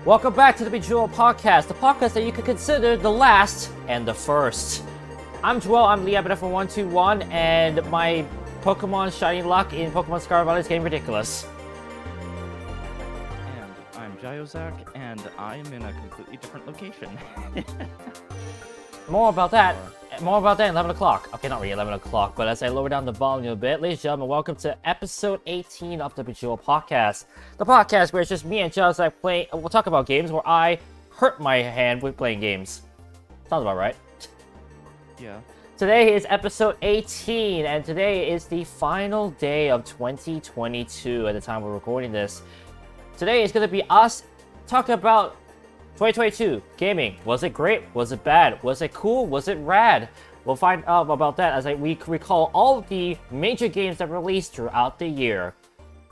Welcome back to the Bejeweled podcast, the podcast that you could consider the last and the first. I'm Joel, I'm Liabit121, and my Pokemon shiny luck in Pokemon Scarlet is getting ridiculous. And I'm Jyozak, and I'm in a completely different location. More about that at 11 o'clock. Okay, not really 11 o'clock, but as I lower down the volume a bit, ladies and gentlemen, welcome to episode 18 of the Bejeweled podcast. The podcast where it's just me and Jyozak we'll talk about games where I hurt my hand with playing games. Sounds about right. Yeah. Today is episode 18, and today is the final day of 2022 at the time we're recording this. Today is going to be us talking about 2022 gaming. Was it great? Was it bad? Was it cool? Was it rad? We'll find out about that as we recall all of the major games that released throughout the year.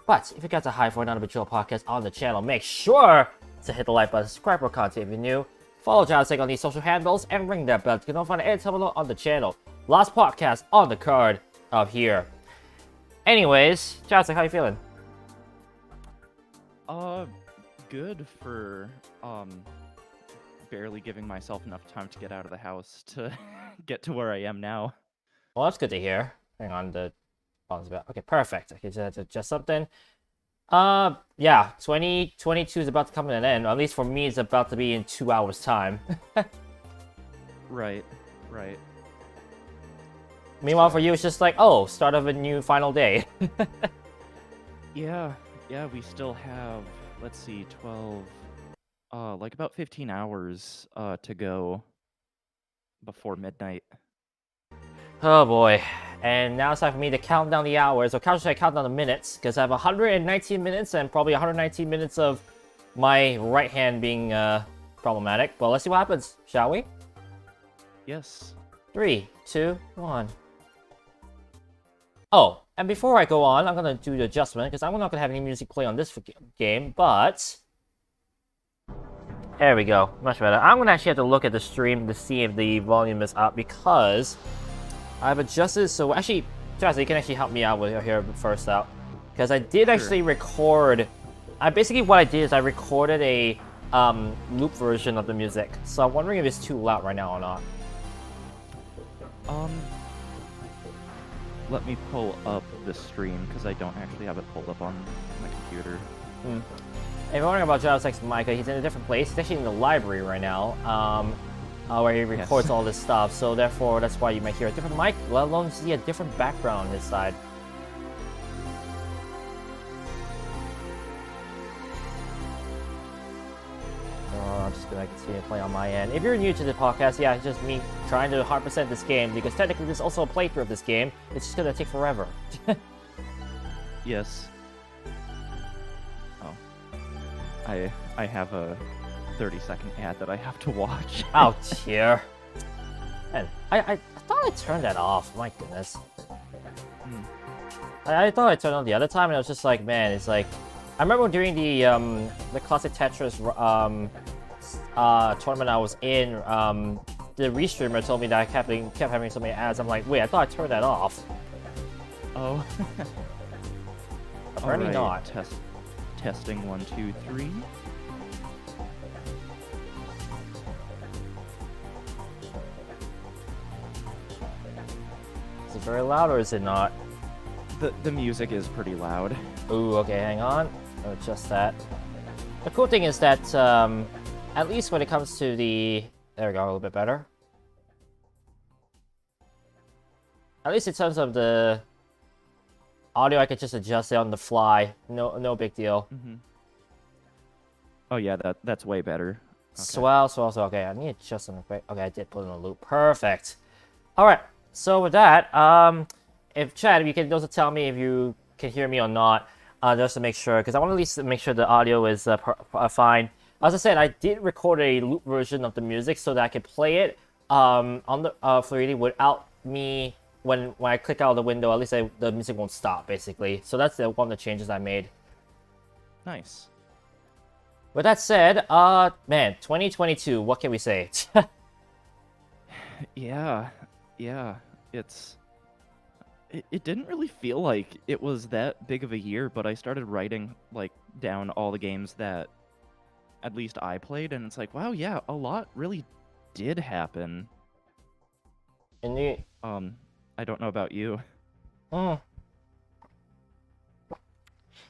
But if you got to hi for another Bejeweled podcast on the channel, make sure to hit the like button, subscribe for content if you're new, follow Jyozak on these social handles, and ring that bell to get notified any time on the channel. Last podcast on the card of here. Anyways, Jyozak, how you feeling? Good for, barely giving myself enough time to get out of the house to get to where I am now. Well, that's good to hear. Hang on, the phone's about. Okay, perfect. Okay, just something. Yeah, 2022 is about to come to an end. At least for me, it's about to be in 2 hours' time. Right. Meanwhile, for you, it's just like, oh, start of a new final day. Yeah, we still have, let's see, 12, like about 15 hours, to go before midnight. Oh boy. And now it's time for me to count down the hours, or count down the minutes, because I have 119 minutes and probably 119 minutes of my right hand being problematic. Well, let's see what happens, shall we? Yes. 3, 2, 1. Oh, and before I go on, I'm going to do the adjustment, because I'm not going to have any music play on this game, but there we go, much better. I'm going to actually have to look at the stream to see if the volume is up, because I've adjusted. So actually, Jyozak, you can actually help me out with here first out, because I did actually record. Basically what I did is I recorded a loop version of the music. So I'm wondering if it's too loud right now or not. Let me pull up the stream, because I don't actually have it pulled up on my computer. If you're wondering about Jyozak's mic, he's in a different place. He's actually in the library right now, where he records all this stuff. So therefore, that's why you might hear a different mic, let alone see a different background on his side. I'm just gonna continue to play on my end. If you're new to the podcast, yeah, it's just me trying to 100% this game, because technically there's also a playthrough of this game. It's just gonna take forever. Yes. Oh. I have a 30-second ad that I have to watch. Oh dear. Man, I thought I turned that off. My goodness. I thought I turned on the other time, and I was just like, man, it's like, I remember during the classic Tetris tournament I was in, the restreamer told me that I kept having so many ads. I'm like, wait, I thought I turned that off. Oh. Apparently not. Testing 1, 2, 3. Is it very loud or is it not? The music is pretty loud. Ooh, okay, hang on. I'll adjust that. The cool thing is that, at least when it comes to the... There we go, a little bit better. At least in terms of the audio, I can just adjust it on the fly. No big deal. Oh yeah, that's way better. Okay. Swell. Okay, I need to adjust something quick. Okay, I did put in a loop. Perfect. Alright, so with that, if Chad, you can also tell me if you can hear me or not, just to make sure, because I want to at least make sure the audio is fine. As I said, I did record a loop version of the music so that I could play it on the freely without me, when I click out of the window, at least the music won't stop, basically. So that's one of the changes I made. Nice. With that said, man, 2022, what can we say? Yeah, it didn't really feel like it was that big of a year, but I started writing, like, down all the games that at least I played, and it's like, wow, yeah, a lot really did happen. And you, I don't know about you.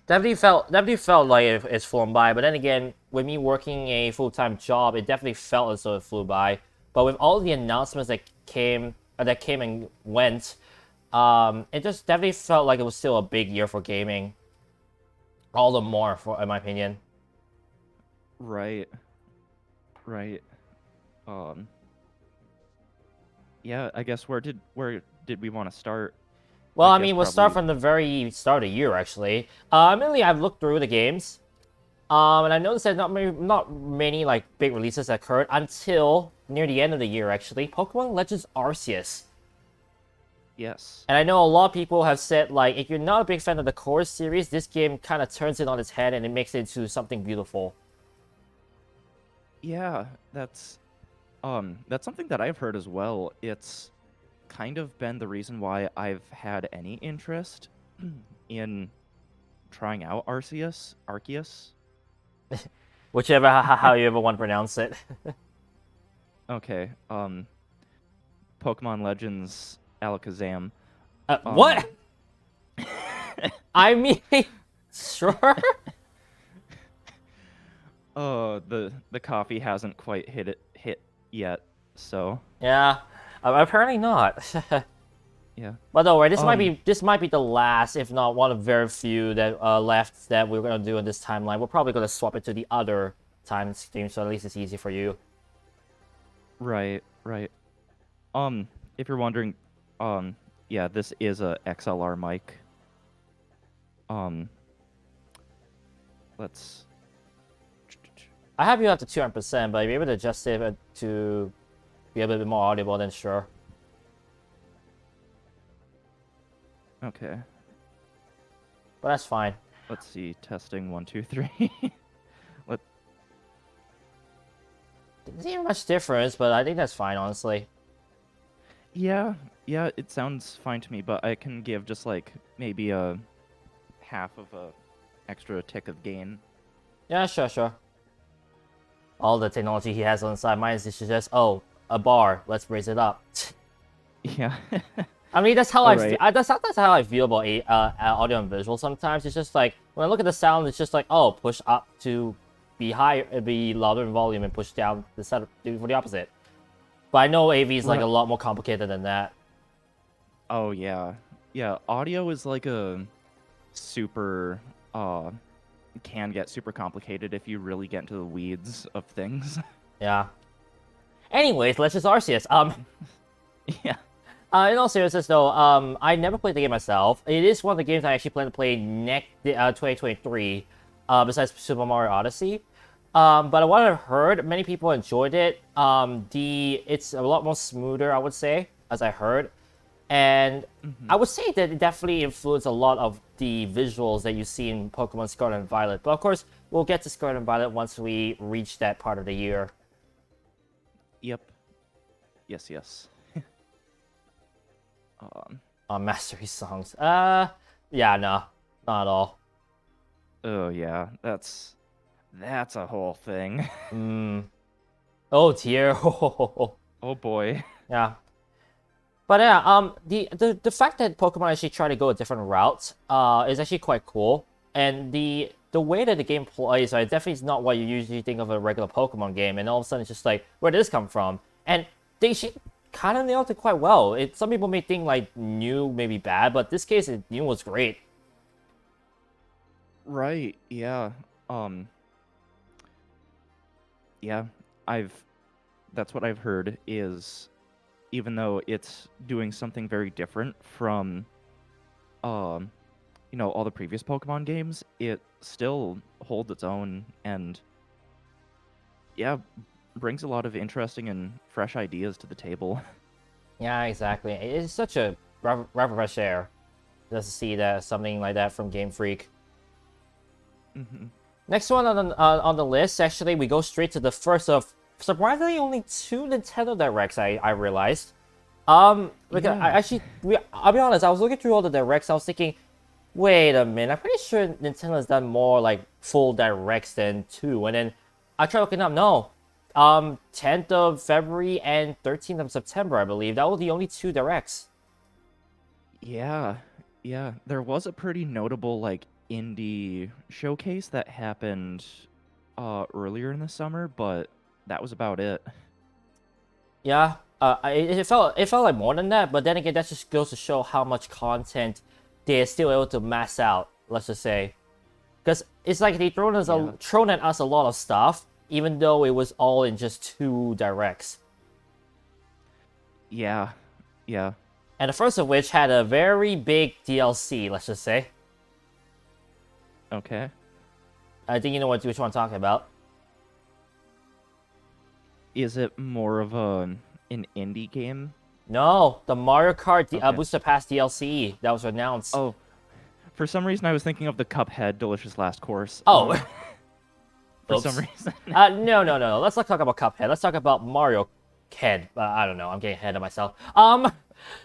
definitely felt like it's flown by. But then again, with me working a full-time job, it definitely felt as though it flew by. But with all the announcements that came and went, it just definitely felt like it was still a big year for gaming. All the more, in my opinion. Right. Right. Yeah, I guess where did we want to start? Well, I guess mean, we'll start probably- from the very start of the year, actually. Mainly, I've looked through the games, and I noticed that not many like big releases occurred until near the end of the year, actually. Pokemon Legends Arceus. Yes. And I know a lot of people have said, like, if you're not a big fan of the core series, this game kind of turns it on its head and it makes it into something beautiful. Yeah, that's something that I've heard as well. It's kind of been the reason why I've had any interest in trying out Arceus. Whichever, how you ever want to pronounce it. Okay. Pokemon Legends Alakazam. What? I mean, sure. The coffee hasn't quite hit yet, so Yeah, apparently not. yeah. But don't worry, this might be the last, if not one of very few that left that we're gonna do in this timeline. We're probably gonna swap it to the other time stream, so at least it's easy for you. Right. If you're wondering, yeah, this is a XLR mic. Let's. I have you up to 200%, but if you're able to adjust it to be a little bit more audible, then sure. Okay. But that's fine. Let's see. Testing 1, 2, 3. Didn't see much difference, but I think that's fine, honestly. Yeah, it sounds fine to me, but I can give just like maybe a half of a extra tick of gain. Yeah, sure. All the technology he has on the side, mine is just, oh, a bar, let's raise it up. Yeah. I mean, that's how Alright. that's how I feel about audio and visual sometimes. It's just like, when I look at the sound, it's just like, oh, push up to be higher, be louder in volume, and push down the set for the opposite. But I know AV is like a lot more complicated than that. Oh yeah. Yeah, audio is like a super can get super complicated if you really get into the weeds of things. Yeah. Anyways, let's just Arceus. Yeah. In all seriousness though, I never played the game myself. It is one of the games I actually plan to play next 2023, besides Super Mario Odyssey. But what I've heard, many people enjoyed it. It's a lot more smoother, I would say, as I heard. And I would say that it definitely influenced a lot of the visuals that you see in Pokemon Scarlet and Violet. But of course, we'll get to Scarlet and Violet once we reach that part of the year. Yep. Yes. Mastery songs. Yeah, no, not at all. Oh yeah, that's a whole thing. Oh dear. Oh boy. Yeah. But yeah, the fact that Pokemon actually try to go a different route is actually quite cool. And the way that the game plays, right, definitely is not what you usually think of a regular Pokemon game. And all of a sudden, it's just like, where did this come from? And they kind of nailed it quite well. Some people may think like new may be bad, but this case, new was great. Right. Yeah. Yeah. That's what I've heard is, even though it's doing something very different from, all the previous Pokemon games, it still holds its own and, yeah, brings a lot of interesting and fresh ideas to the table. Yeah, exactly. It's such a breath of fresh air just to see that something like that from Game Freak. Next one on the list, actually, we go straight to the first of surprisingly only 2 Nintendo Directs. I realized. I'll be honest. I was looking through all the Directs. I was thinking, wait a minute. I'm pretty sure Nintendo has done more like full Directs than 2. And then I tried looking up. No, 10th of February and 13th of September, I believe. That were the only two directs. Yeah, yeah. There was a pretty notable like indie showcase that happened earlier in the summer, but that was about it. Yeah, it felt like more than that, but then again, that just goes to show how much content they're still able to mass out. Let's just say, because it's like they Yeah. thrown at us a lot of stuff, even though it was all in just two directs. Yeah. Yeah. And the first of which had a very big DLC. Let's just say, Okay. I think you know which one I'm talking about. Is it more of an indie game? No, the Mario Kart Okay. Booster Pass DLC that was announced. Oh, for some reason I was thinking of the Cuphead Delicious Last Course. Oh, For some oops. reason. No. Let's not talk about Cuphead. Let's talk about Mario Kart. I don't know. I'm getting ahead of myself.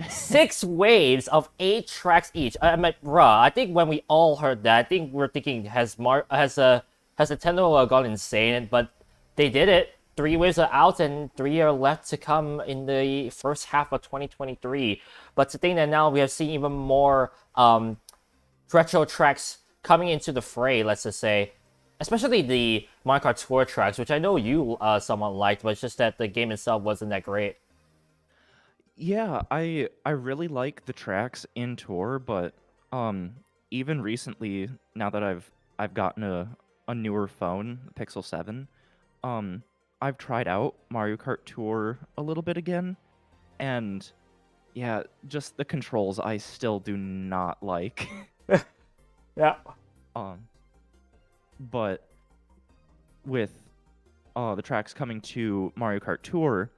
6 waves of 8 tracks each. I mean, bruh. I think when we all heard that, I think we're thinking has Nintendo gone insane? But they did it. 3 waves are out and 3 are left to come in the first half of 2023. But to think that now we have seen even more retro tracks coming into the fray, let's just say. Especially the Mario Kart Tour tracks, which I know you somewhat liked, but it's just that the game itself wasn't that great. Yeah, I really like the tracks in Tour, but even recently, now that I've gotten a newer phone, the Pixel 7, I've tried out Mario Kart Tour a little bit again, and yeah, just the controls I still do not like. Yeah. um, but with the tracks coming to Mario Kart Tour,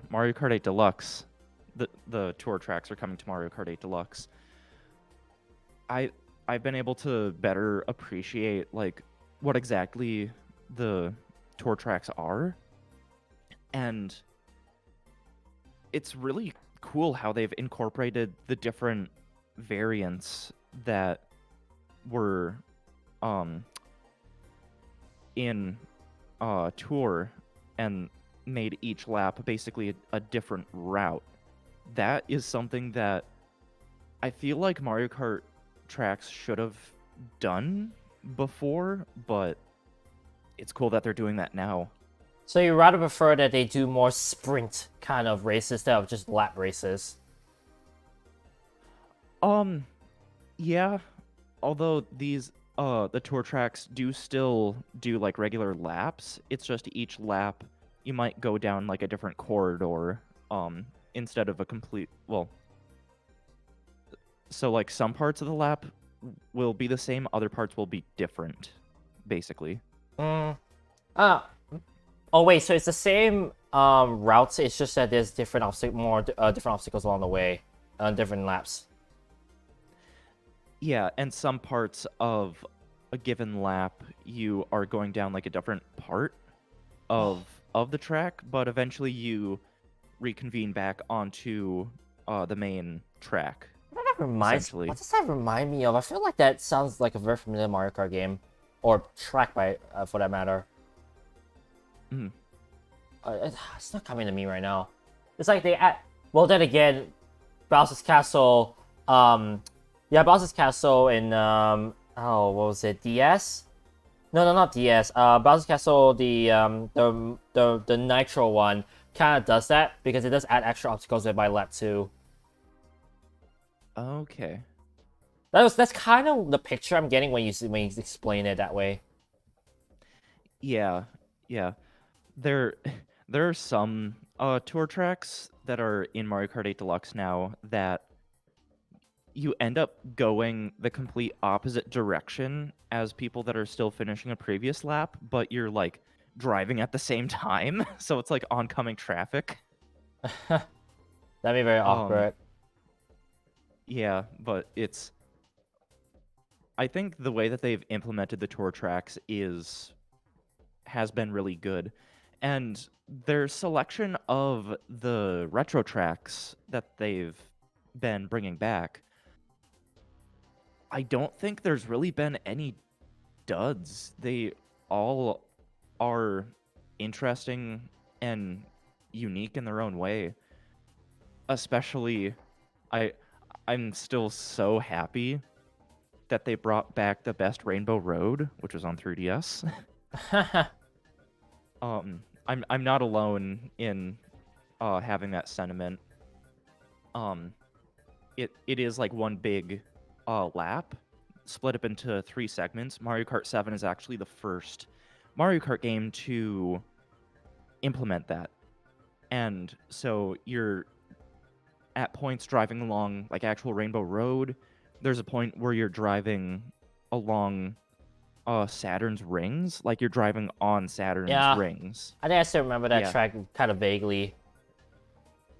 Mario Kart 8 Deluxe, the Tour tracks are coming to Mario Kart 8 Deluxe. I've been able to better appreciate like what exactly the Tour tracks are, and it's really cool how they've incorporated the different variants that were in Tour and made each lap basically a different route. That is something that I feel like Mario Kart tracks should have done before, but it's cool that they're doing that now. So you rather prefer that they do more sprint kind of races instead of just lap races? Yeah, although the tour tracks do still do like regular laps, it's just each lap you might go down like a different corridor instead of a complete, well, so like some parts of the lap will be the same, other parts will be different, basically. Mm. Uh, oh wait, so it's the same routes. It's just that there's different different obstacles along the way, on different laps. Yeah, and some parts of a given lap you are going down like a different part of the track, but eventually you reconvene back onto the main track. Essentially. What does that remind me of? I feel like that sounds like a very familiar Mario Kart game, or track for that matter. Mm. It's not coming to me right now. It's like they add. Well, then again, Bowser's Castle. Yeah, Bowser's Castle in oh, what was it? DS? No, not DS. Bowser's Castle, the Nitro one, kind of does that because it does add extra obstacles by lap 2. Okay. That's kind of the picture I'm getting when you explain it that way. Yeah, yeah. There there are some tour tracks that are in Mario Kart 8 Deluxe now that you end up going the complete opposite direction as people that are still finishing a previous lap, but you're like driving at the same time, so it's like oncoming traffic. That'd be very awkward. Yeah, but I think the way that they've implemented the tour tracks has been really good. And their selection of the retro tracks that they've been bringing back, I don't think there's really been any duds. They all are interesting and unique in their own way. Especially, I I'm still so happy that they brought back the best Rainbow Road, which was on 3DS. I'm not alone in having that sentiment. Um, it is like one big lap, split up into 3 segments. Mario Kart 7 is actually the first Mario Kart game to implement that. And so you're at points driving along like actual Rainbow Road. There's a point where you're driving along Saturn's rings, like you're driving on Saturn's Yeah, rings. I think I still remember that Yeah. track kind of vaguely.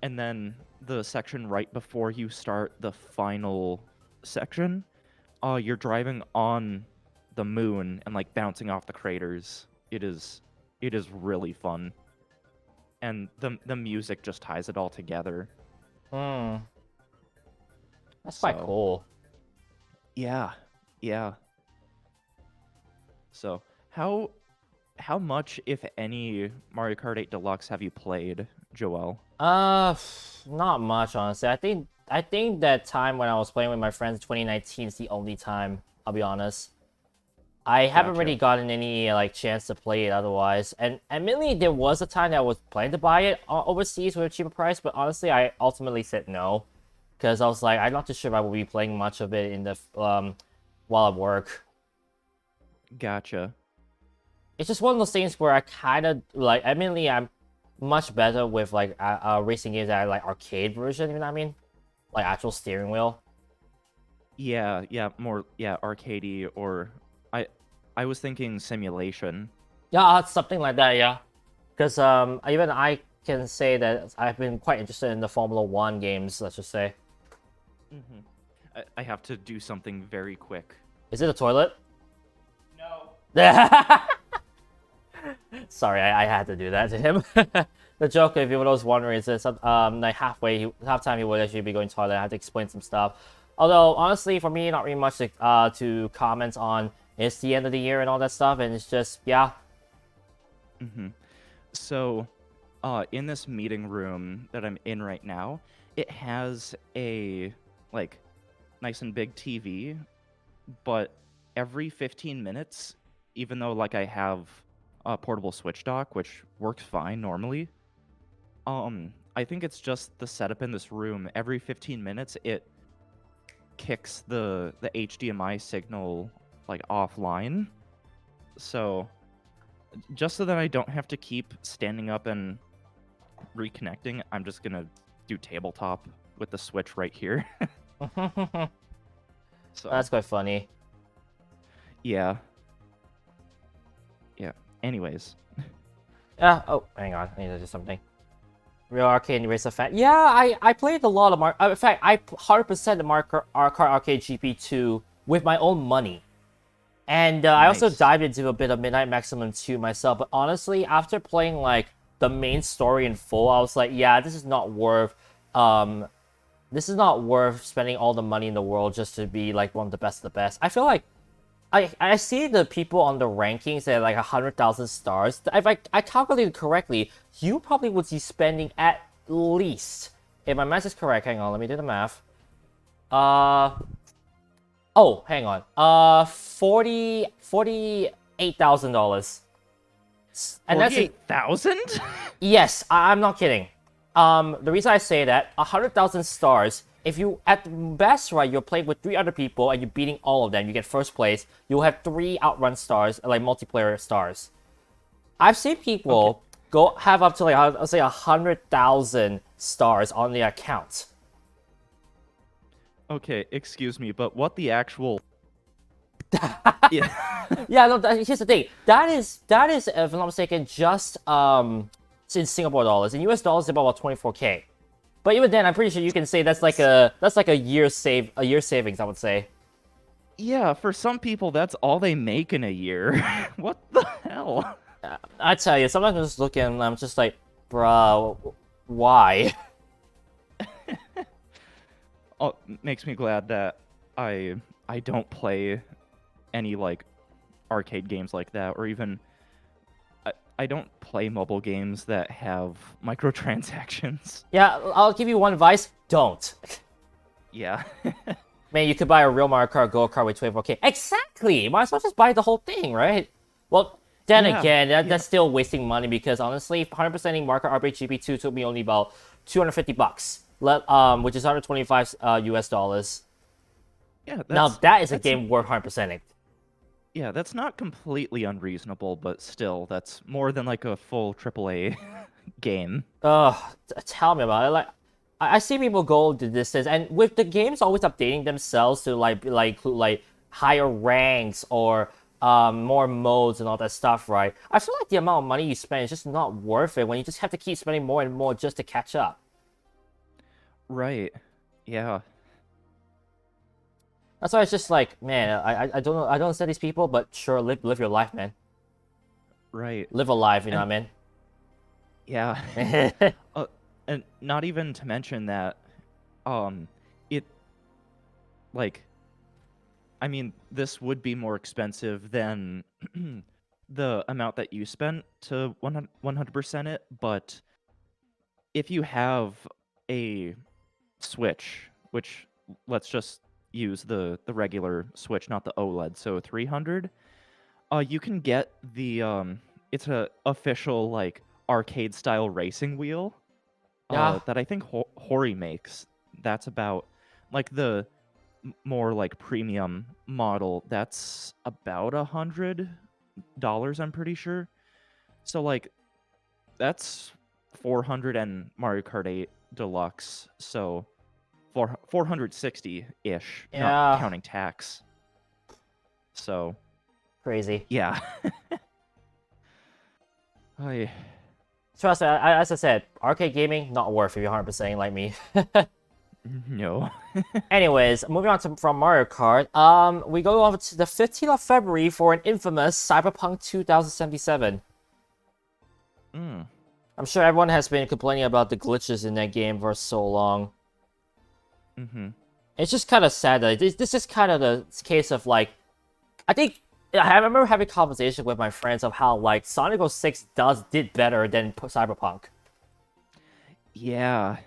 And then the section right before you start the final section, you're driving on the moon and like bouncing off the craters. It is really fun. And the music just ties it all together. Hmm. That's quite So, cool. Yeah. Yeah. So, how much, if any, Mario Kart 8 Deluxe have you played, Joel? Not much, honestly. I think that time when I was playing with my friends in 2019 is the only time, I'll be honest. I haven't Gotcha. really gotten any like chance to play it otherwise. And admittedly, there was a time that I was planning to buy it overseas with a cheaper price, but honestly, I ultimately said no. Because I was like, I'm not too sure if I will be playing much of it in the while at work. Gotcha. It's just one of those things where I kind of like. Admittedly, I'm much better with like racing games that are like arcade version. You know what I mean? Like actual steering wheel. Yeah, more arcadey, or I was thinking simulation. Yeah, something like that. Yeah. Because even I can say that I've been quite interested in the Formula One games. Let's just say. I have to do something very quick. Is it a toilet? No. Sorry, I had to do that to him. The joke, if you were wondering, is that like halftime he would actually be going to toilet. I had to explain some stuff. Although honestly, for me, not really much to comment on. It's the end of the year and all that stuff, and it's just yeah. So, in this meeting room that I'm in right now, it has a like nice and big TV, but every 15 minutes, even though like I have a portable Switch dock, which works fine normally, I think it's just the setup in this room. Every 15 minutes, it kicks the HDMI signal like offline. So just so that I don't have to keep standing up and reconnecting, I'm just gonna do tabletop with the Switch right here. So That's quite funny. yeah. Anyways, Yeah. Oh, hang on. I need to do something. Real Arcade Racer fan. Yeah, I played a lot of in fact, I 100% the Kart Arcade GP2 with my own money. And I also Nice. dived into a bit of Midnight Maximum 2 myself. But honestly, after playing like the main story in full, I was like, yeah, this is not worth spending all the money in the world just to be like one of the best of the best. I feel like I see the people on the rankings at like 100,000 stars. If I calculated correctly, you probably would be spending at least, if my math is correct, hang on, let me do the math. Oh, hang on. $48,000. And that's 48,000? yes, I'm not kidding. The reason I say that 100,000 stars. If you at the best, right, you're playing with 3 other people and you're beating all of them, you get first place. You'll have 3 outrun stars, like multiplayer stars. I've seen people go have up to like I'll say 100,000 stars on their account. Okay, excuse me, but what the actual Yeah. Yeah, no. Here's the thing. That is, if I'm not mistaken, just in Singapore dollars. In US dollars, it's about 24K. But even then, I'm pretty sure you can say that's like a year savings. I would say. Yeah, for some people that's all they make in a year. What the hell? I tell you, sometimes I'm just looking, and I'm just like, bruh, why? Makes me glad that I don't play any like arcade games like that, or even I don't play mobile games that have microtransactions. Yeah, I'll give you one advice: don't. Yeah. Man, you could buy a real Mario Kart Go Kart with 24K. Exactly! Might as well just buy the whole thing, right? Well, then Yeah, again, yeah. that's still wasting money because honestly, 100%ing Mario Kart RPG GP2 took me only about $250, which is 125 US dollars. Yeah, Now that's that is a that's game worth 100%ing. yeah, that's not completely unreasonable, but still, that's more than like a full AAA game. Ugh, tell me about it. Like, I see people go the distance, and with the games always updating themselves to like higher ranks or more modes and all that stuff, right? I feel like the amount of money you spend is just not worth it when you just have to keep spending more and more just to catch up. Right. Yeah. That's why it's just like, man, I don't know, I don't understand these people, but sure, live your life, man. Right. Live a life, you know And what yeah. I mean? And not even to mention that it like I mean, this would be more expensive than the amount that you spent to 100% it, but if you have a Switch, which let's just use the regular Switch, not the OLED, so 300, you can get the it's a official like arcade style racing wheel Yeah, that I think Hori makes. That's about like the more like premium model. That's about $100, I'm pretty sure. So like that's 400 and Mario Kart 8 Deluxe. So 460 ish, not yeah, counting tax. So crazy. yeah. I Trust me, as I said, arcade gaming, not worth if you're 100% like me. no. Anyways, moving on from Mario Kart, we go over to the 15th of February for an infamous Cyberpunk 2077. Mm. I'm sure everyone has been complaining about the glitches in that game for so long. Mm-hmm. It's just kind of sad that this is kind of the case of like, I think I remember having a conversation with my friends of how like Sonic 06 did better than Cyberpunk. Yeah.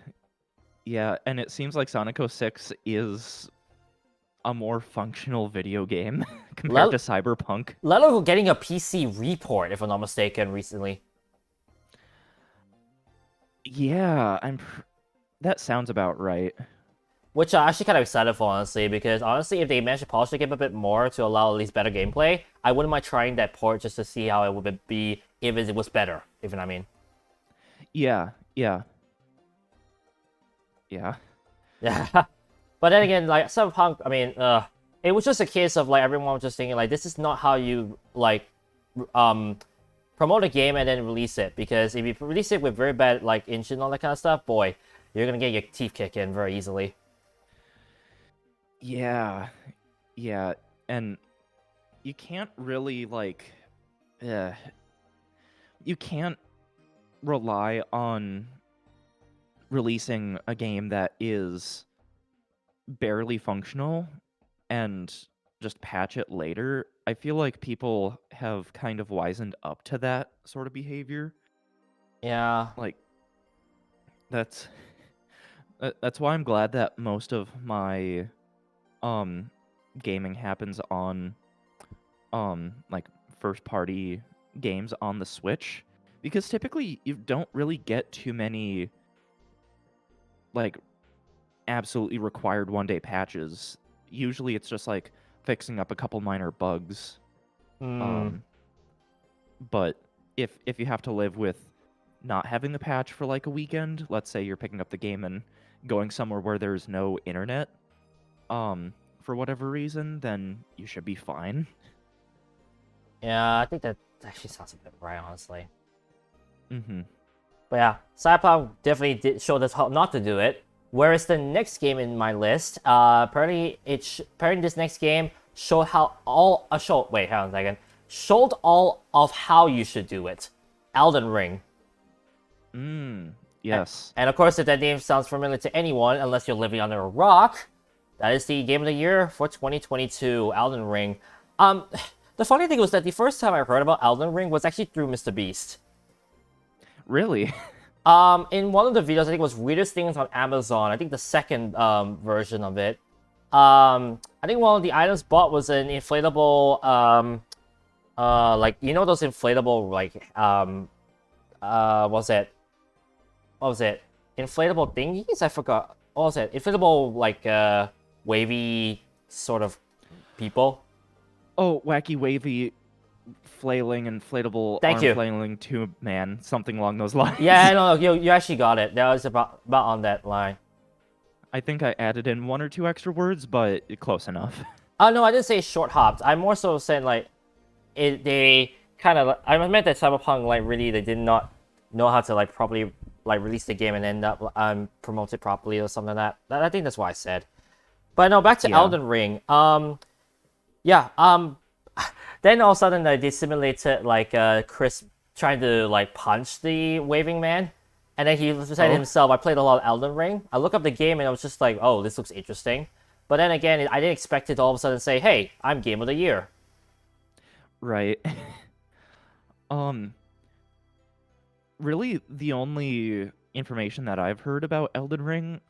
Yeah, and it seems like Sonic 06 is a more functional video game compared to Let, Cyberpunk. let alone getting a PC report, if I'm not mistaken, recently. Yeah, that sounds about right. Which I'm actually kind of excited for, honestly, because honestly, if they manage to polish the game a bit more to allow at least better gameplay, I wouldn't mind trying that port just to see how it would be if it was better, if you know what I mean. Yeah, yeah. Yeah. Yeah. But then again, like, Cyberpunk, I mean, it was just a case of, like, everyone was just thinking, like, this is not how you, like, promote a game and then release it. Because if you release it with very bad, like, engine and all that kind of stuff, boy, you're gonna get your teeth kicked in very easily. Yeah. Yeah, and you can't really, like... you can't rely on releasing a game that is barely functional and just patch it later. I feel like people have kind of wisened up to that sort of behavior. Yeah. Like that's that's why I'm glad that most of my um gaming happens on like first party games on the Switch, because typically you don't really get too many like absolutely required one-day patches. Usually it's just like fixing up a couple minor bugs. Hmm. Um, but if you have to live with not having the patch for like a weekend, let's say you're picking up the game and going somewhere where there's no internet, for whatever reason, then you should be fine. Yeah, I think that actually sounds a bit right, honestly. Mm-hmm. But yeah, Cyberpunk definitely did show us how not to do it. Whereas the next game in my list, apparently this next game showed how all wait, hang on a second, showed all of how you should do it. Elden Ring. Yes. And of course, if that name sounds familiar to anyone, unless you're living under a rock, that is the game of the year for 2022, Elden Ring. The funny thing was that the first time I heard about Elden Ring was actually through Mr. Beast. Really? In one of the videos, I think it was Weirdest Things on Amazon. I think the second version of it. I think one of the items bought was an inflatable like you know those inflatable like what was it? What was it? Inflatable thingies? I forgot. What was it? Inflatable like wavy sort of people. Oh, wacky, wavy, flailing, inflatable, Thank arm you. flailing tube man, something along those lines. Yeah, no, you actually got it. That was about on that line. I think I added in 1 or 2 extra words, but close enough. Oh no, I didn't say short hopped. I more so said like they kind of. I meant that Cyberpunk like really they did not know how to like properly like release the game and end up promote it properly or something like that. I think that's what I said. But no, back to Yeah. Elden Ring. Yeah. Then all of a sudden they simulated like Chris trying to like punch the waving man, and then he said himself, "I played a lot of Elden Ring." I looked up the game and I was just like, "Oh, this looks interesting." But then again, I didn't expect it to all of a sudden say, "Hey, I'm Game of the Year." Right. Really, the only information that I've heard about Elden Ring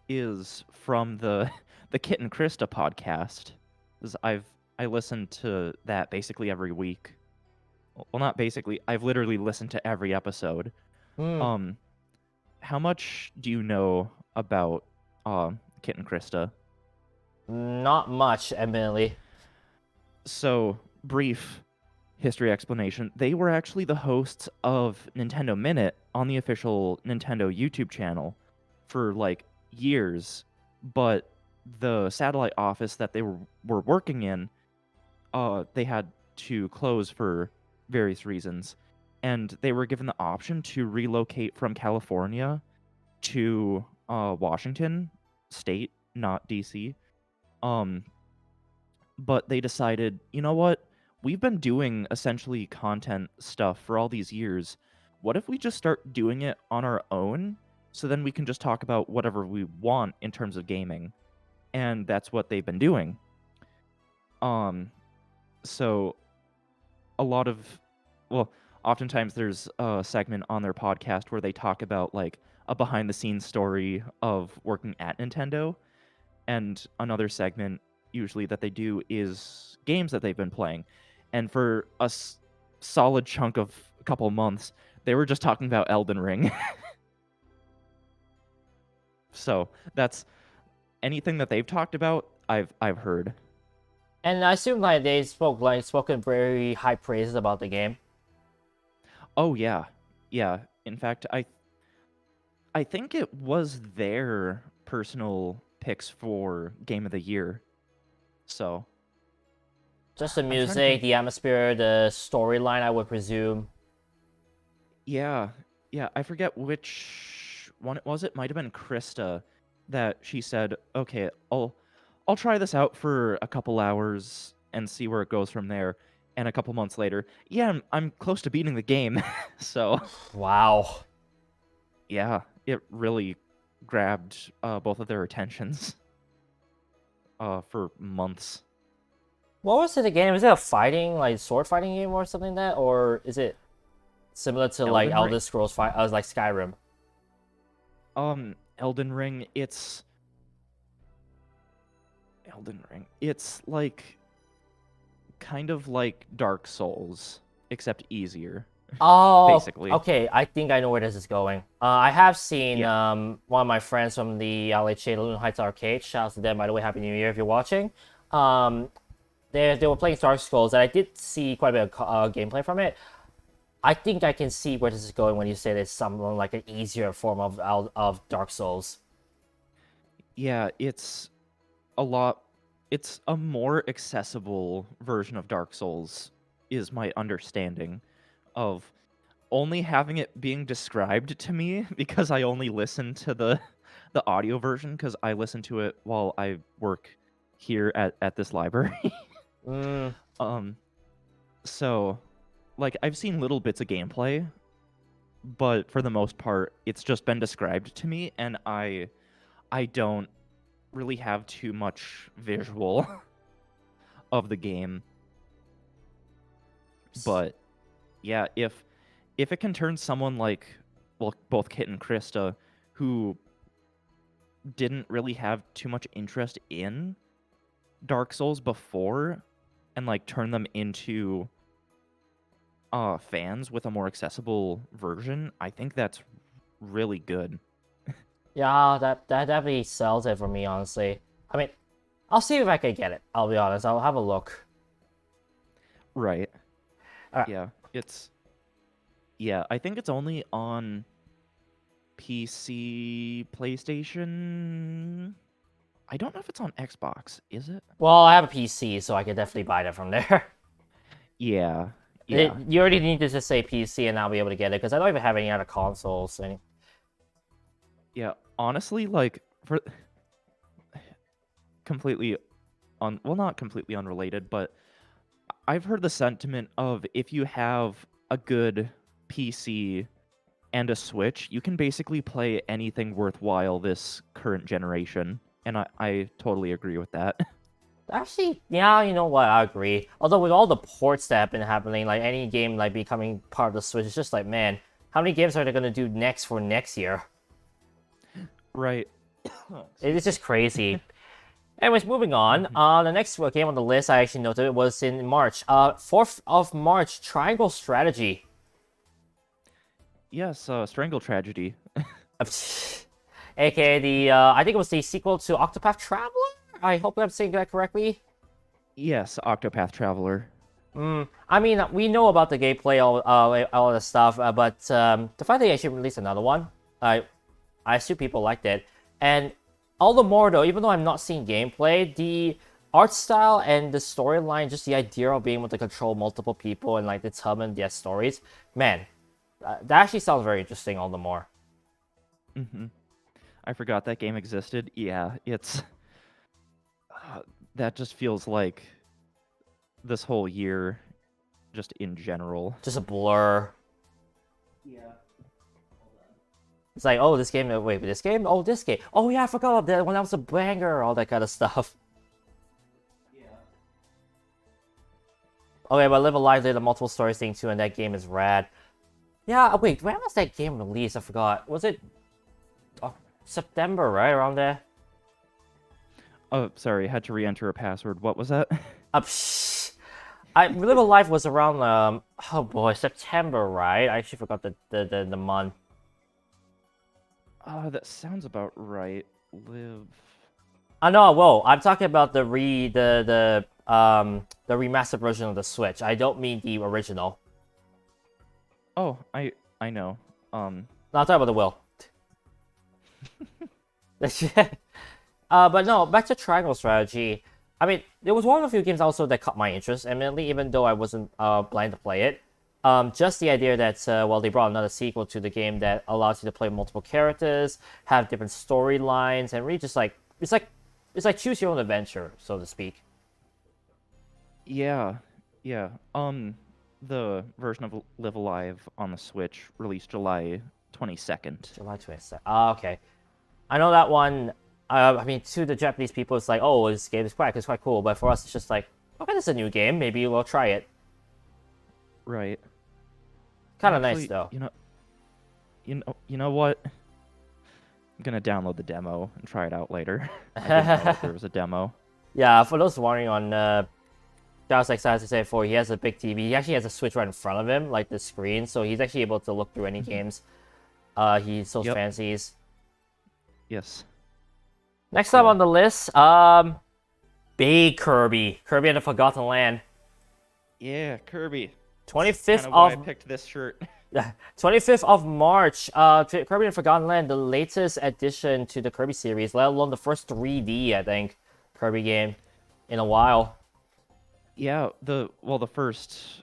is from the the Kit and Krista podcast. 'Cause I listen to that basically every week. Well, not basically. I've literally listened to every episode. Hmm. How much do you know about Kit and Krista? Not much, admittedly. So, brief history explanation. They were actually the hosts of Nintendo Minute on the official Nintendo YouTube channel for like years, but the satellite office that they were working in, they had to close for various reasons, and they were given the option to relocate from California to Washington State, not DC. Um, but they decided, you know what? We've been doing essentially content stuff for all these years. What if we just start doing it on our own? So then we can just talk about whatever we want in terms of gaming. And that's what they've been doing. So a lot of, well, oftentimes there's a segment on their podcast where they talk about like a behind the scenes story of working at Nintendo. And another segment usually that they do is games that they've been playing. And for a solid chunk of a couple months, they were just talking about Elden Ring. So that's anything that they've talked about, I've heard. And I assume like they spoken very high praises about the game. Oh yeah. Yeah. In fact, I think it was their personal picks for Game of the Year. So Just the I'm trying to music, think. the atmosphere, the storyline, I would presume. Yeah, yeah, I forget which one it was. It might have been Krista that she said, "Okay, I'll try this out for a couple hours and see where it goes from there." And a couple months later, yeah, I'm close to beating the game. So, Wow. yeah, it really grabbed both of their attentions for months. What was it again? Was it a fighting, like sword fighting game or something like that? Or is it similar to like Elden Ring? Elder Scrolls fight, like Skyrim? Elden Ring, Elden Ring. It's like kind of like Dark Souls, except easier, Oh, basically. okay. I think I know where this is going. I have seen Yeah. one of my friends from the LHA Luna Heights Arcade. Shout out to them, by the way. Happy New Year if you're watching. Um, they were playing Dark Scrolls, and I did see quite a bit of gameplay from it. I think I can see where this is going when you say there's something like an easier form of Dark Souls. Yeah, a lot it's a more accessible version of Dark Souls is my understanding of only having it being described to me because I only listen to the audio version because I listen to it while I work here at this library. Mm, um so like I've seen little bits of gameplay, but for the most part it's just been described to me and I don't really have too much visual of the game. But yeah, if it can turn someone like, well, both Kit and Krista, who didn't really have too much interest in Dark Souls before, and like turn them into fans with a more accessible version, I think that's really good. Yeah, that definitely sells it for me, honestly. I mean, I'll see if I can get it. I'll be honest. I'll have a look. Right. Alright. Yeah, I think it's only on PC, PlayStation. I don't know if it's on Xbox. Is it? Well, I have a PC, so I can definitely buy that from there. Yeah. You already need to just say PC, and I'll be able to get it because I don't even have any other consoles. Yeah. Honestly, like for completely well, not completely unrelated, but I've heard the sentiment of if you have a good PC and a Switch, you can basically play anything worthwhile this current generation, and I totally agree with that. Actually, yeah, you know what? I agree. Although with all the ports that have been happening, like any game like becoming part of the Switch, it's just like, man, how many games are they gonna do next for next year? Right. It's just crazy. Anyways, moving on. The next game on the list I actually noted was in March. 4th of March, Triangle Strategy. Yes, Strangle Tragedy. AKA the, I think it was the sequel to Octopath Traveler? I hope I'm saying that correctly. Yes, Octopath Traveler. I mean, we know about the gameplay, all the stuff, but the fact that they actually released another one, I assume people liked it. And all the more, though, even though I'm not seeing gameplay, the art style and the storyline, just the idea of being able to control multiple people and, like, determine their stories, man, that actually sounds very interesting all the more. I forgot that game existed. Yeah, it's... that just feels like this whole year, just in general. Just a blur. Yeah. It's like, oh, this game, wait, this game? Oh, this game. Oh, yeah, I forgot about that when that was a banger, all that kind of stuff. Yeah. Okay, but Live Alive did a multiple stories thing too, and that game is rad. Yeah, wait, when was that game released? I forgot. Was it September, right? Around there? Oh, sorry, had to re-enter a password. What was that? Live Alive was around, oh boy, September, right? I actually forgot the month. That sounds about right. Live... I know, whoa, I'm talking about the remastered version of the Switch. I don't mean the original. Oh, I know. No, I'm talking about the Will. But no, back to Triangle Strategy. I mean, there was one of the few games also that caught my interest, eminently, even though I wasn't blind to play it. Just the idea that, well, they brought another sequel to the game that allows you to play multiple characters, have different storylines, and really just like, it's like choose your own adventure, so to speak. Yeah. The version of Live Alive on the Switch released July 22nd. July 22nd. Okay. I know that one. I mean, to the Japanese people, it's like, oh, this game is quite cool. But for us, it's just like, okay, this is a new game. Maybe we'll try it. Right. Kind of nice, though. You know what? I'm gonna download the demo and try it out later. I didn't know that there was a demo. Yeah, for those wondering on Dallas Excited to say before, he has a big TV. He actually has a Switch right in front of him, like the screen, so he's actually able to look through any games he so fancies. Yes. Next up on the list, big Kirby and the Forgotten Land. Yeah, Kirby. 25th why I of picked this shirt. 25th of March, Kirby and the Forgotten Land, the latest addition to the Kirby series, let alone the first 3D, I think, Kirby game in a while. Yeah, the first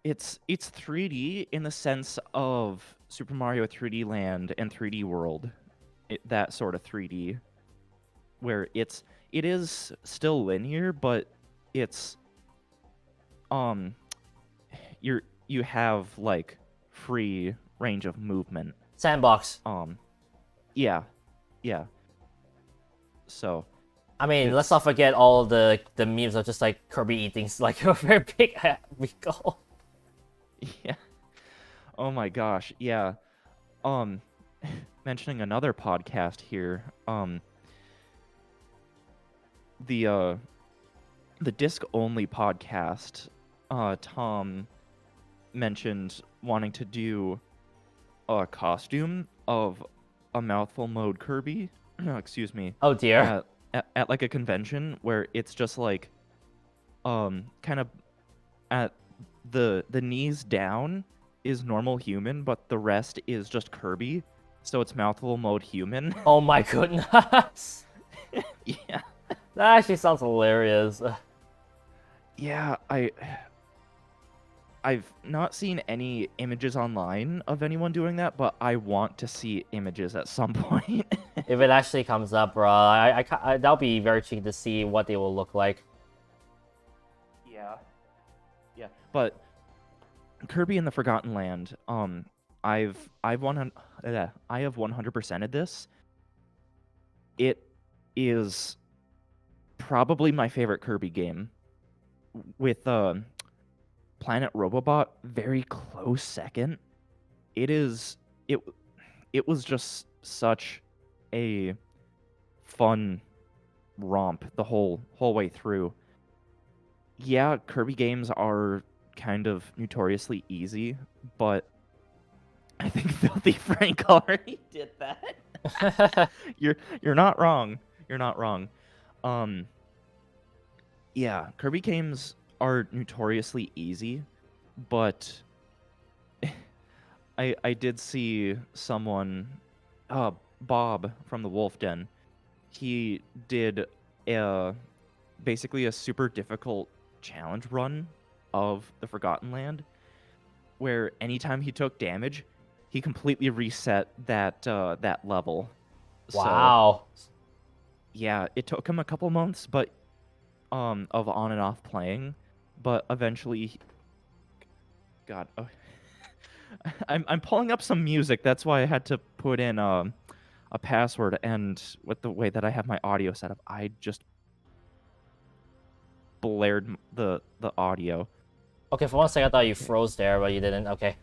it's 3D in the sense of Super Mario 3D Land and 3D World. That sort of 3D where it is still linear, but it's you have like free range of movement. Sandbox. Yeah. So I mean, let's It's not forget all the memes of just like Kirby eating like a very big Rico. yeah. Oh my gosh, yeah. Um, mentioning another podcast here. The uh, the disc only podcast. Tom mentioned wanting to do a costume of a mouthful mode Kirby. Excuse me. Oh dear. At like a convention where it's just like kind of at the knees down is normal human, but the rest is just Kirby. So it's mouthful mode human. Oh my goodness. Yeah. That actually sounds hilarious. Yeah, I've not seen any images online of anyone doing that, but I want to see images at some point. If it actually comes up, bro, that'll be very intriguing to see what they will look like. Yeah. Yeah. But Kirby in the Forgotten Land, I have 100%ed this. It is probably my favorite Kirby game, with Planet Robobot very close second. It was just such a fun romp the whole way through. Yeah, Kirby games are kind of notoriously easy, but I think Filthy Frank already did that. You're not wrong. You're not wrong. Yeah, Kirby games are notoriously easy, but I did see someone, Bob from the Wolf Den. He did basically a super difficult challenge run of the Forgotten Land, where anytime he took damage, he completely reset that level. Wow. So yeah, it took him a couple months, but of on and off playing, but eventually, God, oh, I'm pulling up some music. That's why I had to put in a password, and with the way that I have my audio set up, I just blared the audio. Okay, for one second I thought you Okay. froze there, but you didn't. Okay.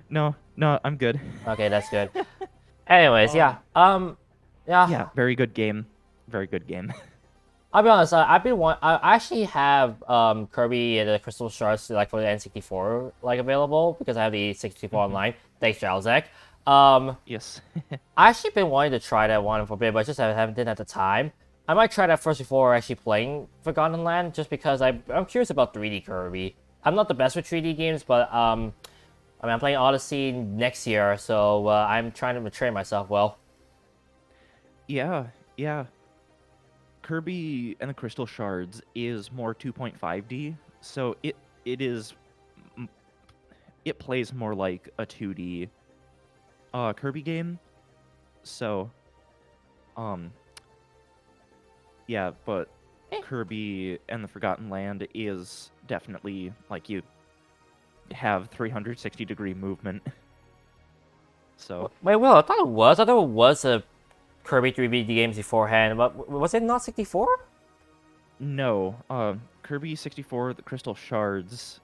No, I'm good. Okay, that's good. Anyways, Um, yeah. Yeah, very good game. Very good game. I'll be honest. I actually have Kirby and the Crystal Shards like for the N64 like available because I have the 64 Online. Thanks, Jalzek. Yes. I actually been wanting to try that one for a bit, but just I haven't did at the time. I might try that first before actually playing Forgotten Land, just because I'm curious about 3D Kirby. I'm not the best with 3D games, but I mean I'm playing Odyssey next year, so I'm trying to train myself well. Yeah, yeah. Kirby and the Crystal Shards is more 2.5D, so it is it plays more like a 2D Kirby game. So yeah, but Kirby and the Forgotten Land is definitely like you have 360-degree movement. So Wait, Will, I thought it was. I thought it was a Kirby 3D games beforehand, but was it not 64? no, Kirby 64, the Crystal Shards.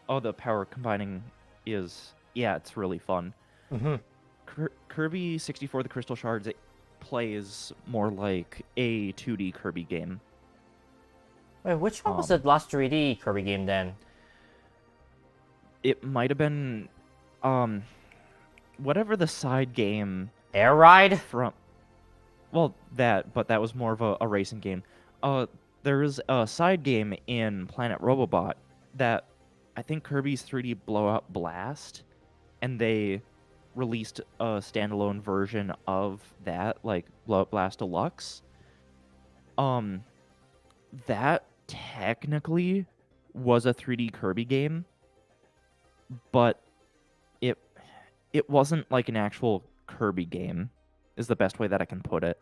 Oh, the power combining is, yeah, it's really fun. Mm-hmm. Kirby 64, the Crystal Shards, it plays more like a 2D Kirby game. Wait, which one was the last 3D Kirby game then? It might have been, whatever the side game Air Ride? from. Well, but that was more of a racing game. There is a side game in Planet Robobot that I think Kirby's 3D Blowout Blast, and they released a standalone version of that, like Blowout Blast Deluxe. That technically was a 3D Kirby game, but it wasn't like an actual Kirby game, is the best way that I can put it.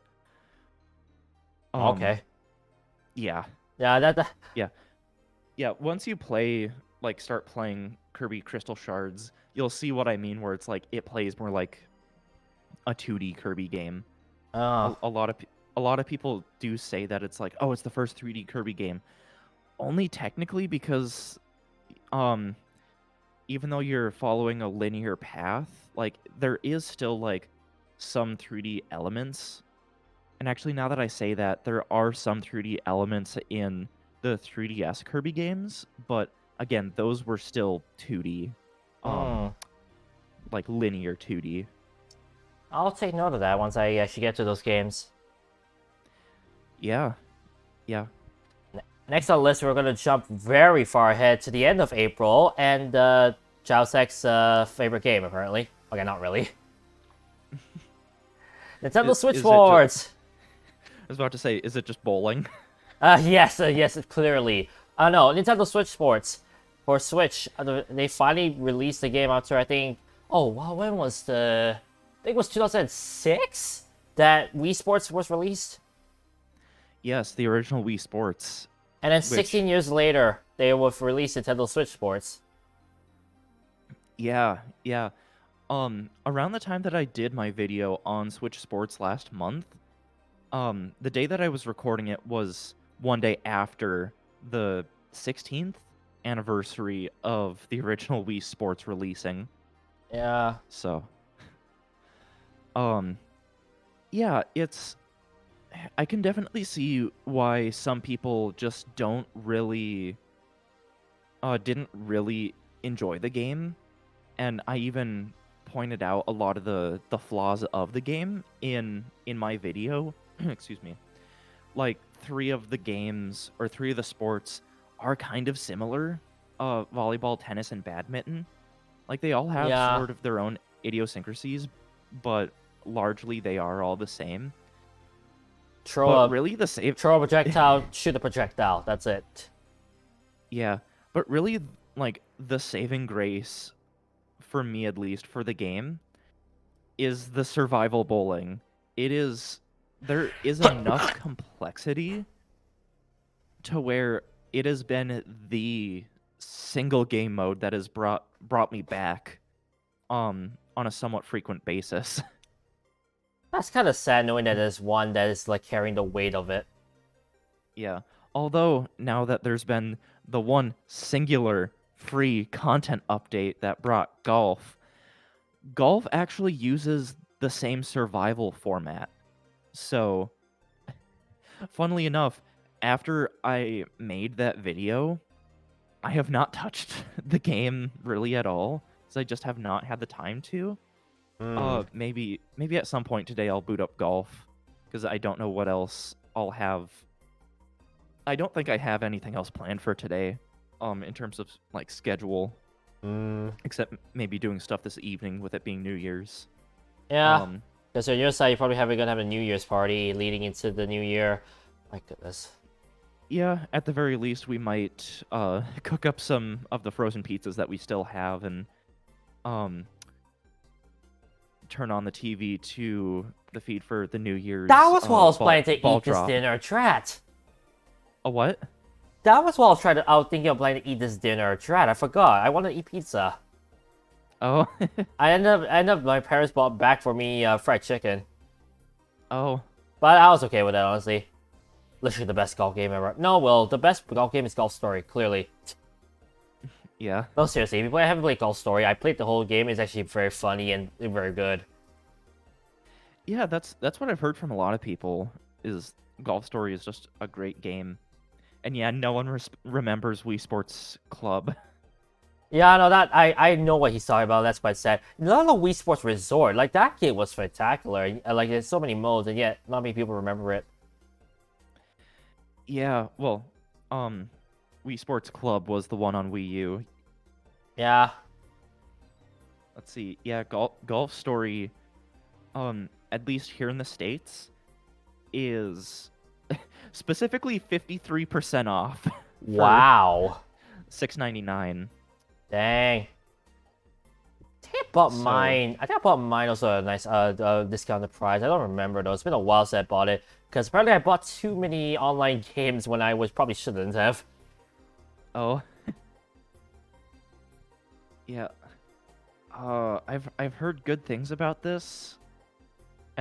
Okay. Yeah. Yeah, that Yeah, once you start playing Kirby Crystal Shards, you'll see what I mean, where it's like it plays more like a 2D Kirby game. uh, A lot of a lot of people do say that it's like, oh, it's the first 3D Kirby game. Only technically because, um, even though you're following a linear path, like there is still like some 3D elements. And actually, now that I say that, there are some 3D elements in the 3DS Kirby games, but again, those were still 2D, Hmm. like linear 2D. I'll take note of that once I actually get to those games. Yeah, yeah. Next on the list, we're gonna jump very far ahead to the end of April, and Chowsek's favorite game, apparently. Okay, not really. Nintendo Switch Is it Sports! I was about to say, is it just bowling? Yes, clearly. No, Nintendo Switch Sports. For Switch, they finally released the game after, I think... Oh, wow, when was the... I think it was 2006 that Wii Sports was released? Yes, the original Wii Sports. And then 16 years later, they will release Nintendo Switch Sports. Yeah, yeah. Around the time that I did my video on Switch Sports last month, the day that I was recording it was one day after the 16th anniversary of the original Wii Sports releasing. Yeah. So, yeah, I can definitely see why some people just didn't really enjoy the game, and I even pointed out a lot of the flaws of the game in my video. Excuse me. Like three of the sports are kind of similar. Volleyball, tennis, and badminton. Like they all have Yeah. sort of their own idiosyncrasies, but largely they are all the same. Throw really the save a projectile, shoot a projectile. That's it. Yeah, but really like the saving grace for me at least for the game is the survival bowling. There is enough complexity to where it has been the single game mode that has brought me back on a somewhat frequent basis. That's kind of sad knowing that there's one that is like carrying the weight of it. Yeah. Although now that there's been the one singular free content update that brought golf actually uses the same survival format. So, funnily enough, after I made that video, I have not touched the game really at all, because I just have not had the time to. Maybe at some point today I'll boot up golf, because I don't know what else I'll have. I don't think I have anything else planned for today, in terms of like schedule. Except maybe doing stuff this evening with it being New Year's. Yeah. Because on your side, you're probably gonna have a New Year's party leading into the new year. My goodness. Yeah, at the very least, we might cook up some of the frozen pizzas that we still have and turn on the TV to the feed for the New Year's. That was what I was planning to eat drop. this dinner, Trat. A what? That was what I was thinking of planning to eat this dinner, Trat. I forgot. I want to eat pizza. Oh. I ended up my parents bought back for me fried chicken. Oh. But I was okay with that, honestly. Literally the best golf game ever. No, well, the best golf game is Golf Story, clearly. Yeah. No, seriously, if I haven't played Golf Story, I played the whole game. It's actually very funny and very good. Yeah, that's what I've heard from a lot of people, is Golf Story is just a great game. And yeah, no one remembers Wii Sports Club. Yeah, no, that I know what he's talking about. That's quite sad. Not the Wii Sports Resort, like that game was spectacular. Like there's so many modes, and yet not many people remember it. Yeah, well, Wii Sports Club was the one on Wii U. Yeah. Let's see. Yeah, Golf Story, at least here in the States, is specifically 53% off. Wow. $6.99. Dang. I think I bought mine. I think I bought mine also at a nice discounted price. I don't remember though. It's been a while since I bought it. Because apparently I bought too many online games when I probably shouldn't have. Oh. Yeah. I've heard good things about this.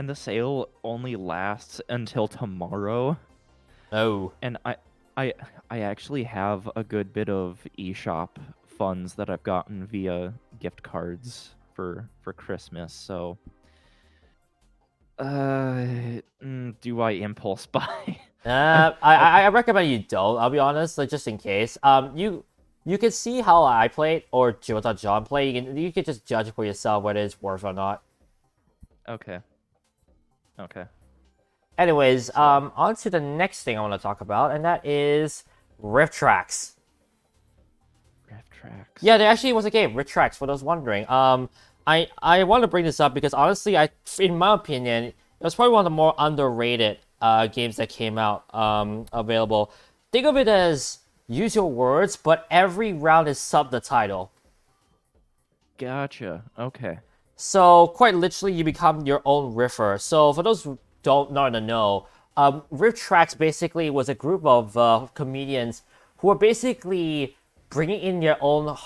and the sale only lasts until tomorrow. Oh. And I actually have a good bit of eShop funds that I've gotten via gift cards for Christmas. So, do I impulse buy? I recommend you don't. I'll be honest, like just in case. You can see how I played or what John played. You can just judge for yourself whether it's worth or not. Okay. Okay. Anyways, on to the next thing I want to talk about, and that is Rifftrax. Rifftrax. Yeah, there actually was a game, Rifftrax, for those wondering. I want to bring this up because honestly, in my opinion, it was probably one of the more underrated games that came out available. Think of it as use your words, but every round is sub the title. Gotcha. Okay. So quite literally, you become your own riffer. So for those who don't know, Rifftrax basically was a group of comedians who were basically bringing in their own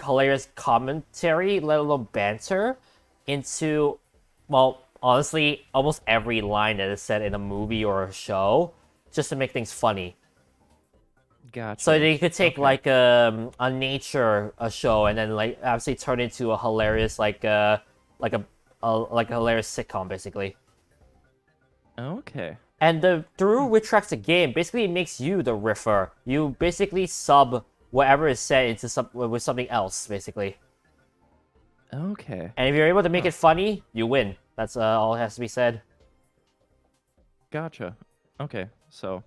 hilarious commentary, let alone banter, into, well, honestly, almost every line that is said in a movie or a show, just to make things funny. Gotcha. So they could take like a nature show and then like obviously turn into a hilarious like a hilarious sitcom basically. Okay. And through Rifftrax the game, basically it makes you the riffer. You basically sub whatever is said into with something else basically. Okay. And if you're able to make it funny, you win. That's all it has to be said. Gotcha. Okay. So.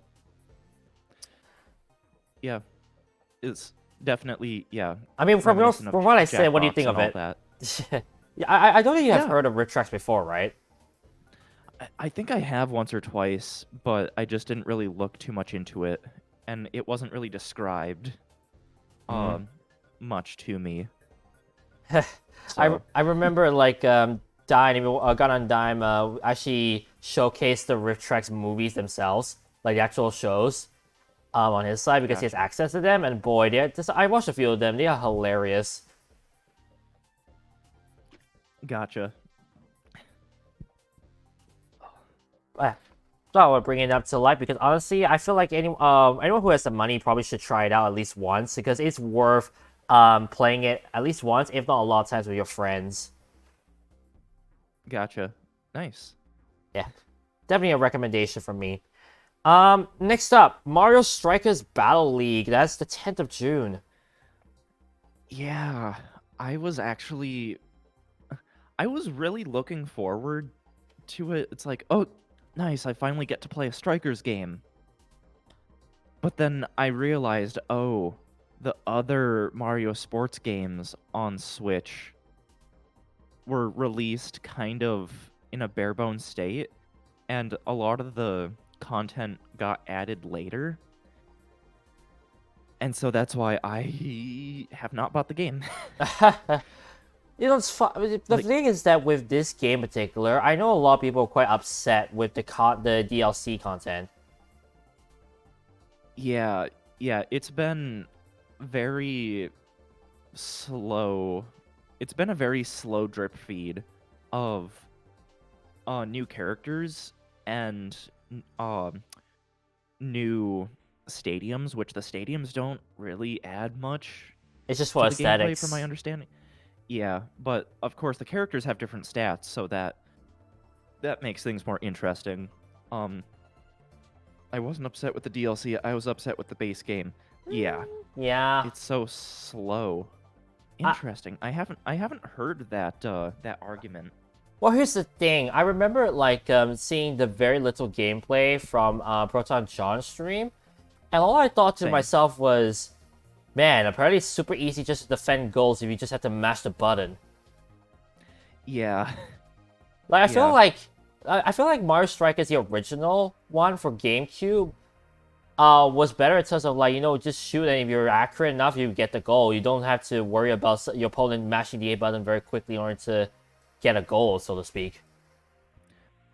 Yeah, it's definitely, yeah. I mean, from what I said, what do you think of it? Yeah, I don't think you have heard of Rifftrax before, right? I think I have once or twice, but I just didn't really look too much into it, and it wasn't really described much to me. So. I remember like Dime, Gun on Dime actually showcased the Rifftrax movies themselves, like the actual shows. On his side because he has access to them, and boy, I watched a few of them. They are hilarious. Gotcha. So I would bring it up to life because honestly, I feel like anyone who has the money probably should try it out at least once because it's worth playing it at least once, if not a lot of times with your friends. Gotcha. Nice. Yeah, definitely a recommendation from me. Next up, Mario Strikers Battle League. That's the 10th of June. Yeah, I was really looking forward to it. It's like, oh, nice, I finally get to play a Strikers game. But then I realized, oh, the other Mario sports games on Switch were released kind of in a bare bones state, and a lot of the content got added later, and so that's why I have not bought the game. You know, it's fun. The thing is that with this game in particular, I know a lot of people are quite upset with the DLC content. Yeah, it's been very slow. It's been a very slow drip feed of new characters and new stadiums, which the stadiums don't really add much. It's just for aesthetics, from my understanding. Yeah, but of course the characters have different stats, so that makes things more interesting. I wasn't upset with the DLC. I was upset with the base game. Yeah. Yeah. It's so slow. Interesting. I haven't heard that argument. Well, here's the thing. I remember like seeing the very little gameplay from Proton John's stream, and all I thought to myself was, man, apparently it's super easy just to defend goals if you just have to mash the button. Yeah. Like I feel like Mario Strikers, the original one for GameCube, was better in terms of like, you know, just shoot, and if you're accurate enough, you get the goal. You don't have to worry about your opponent mashing the A button very quickly in order to get a goal, so to speak.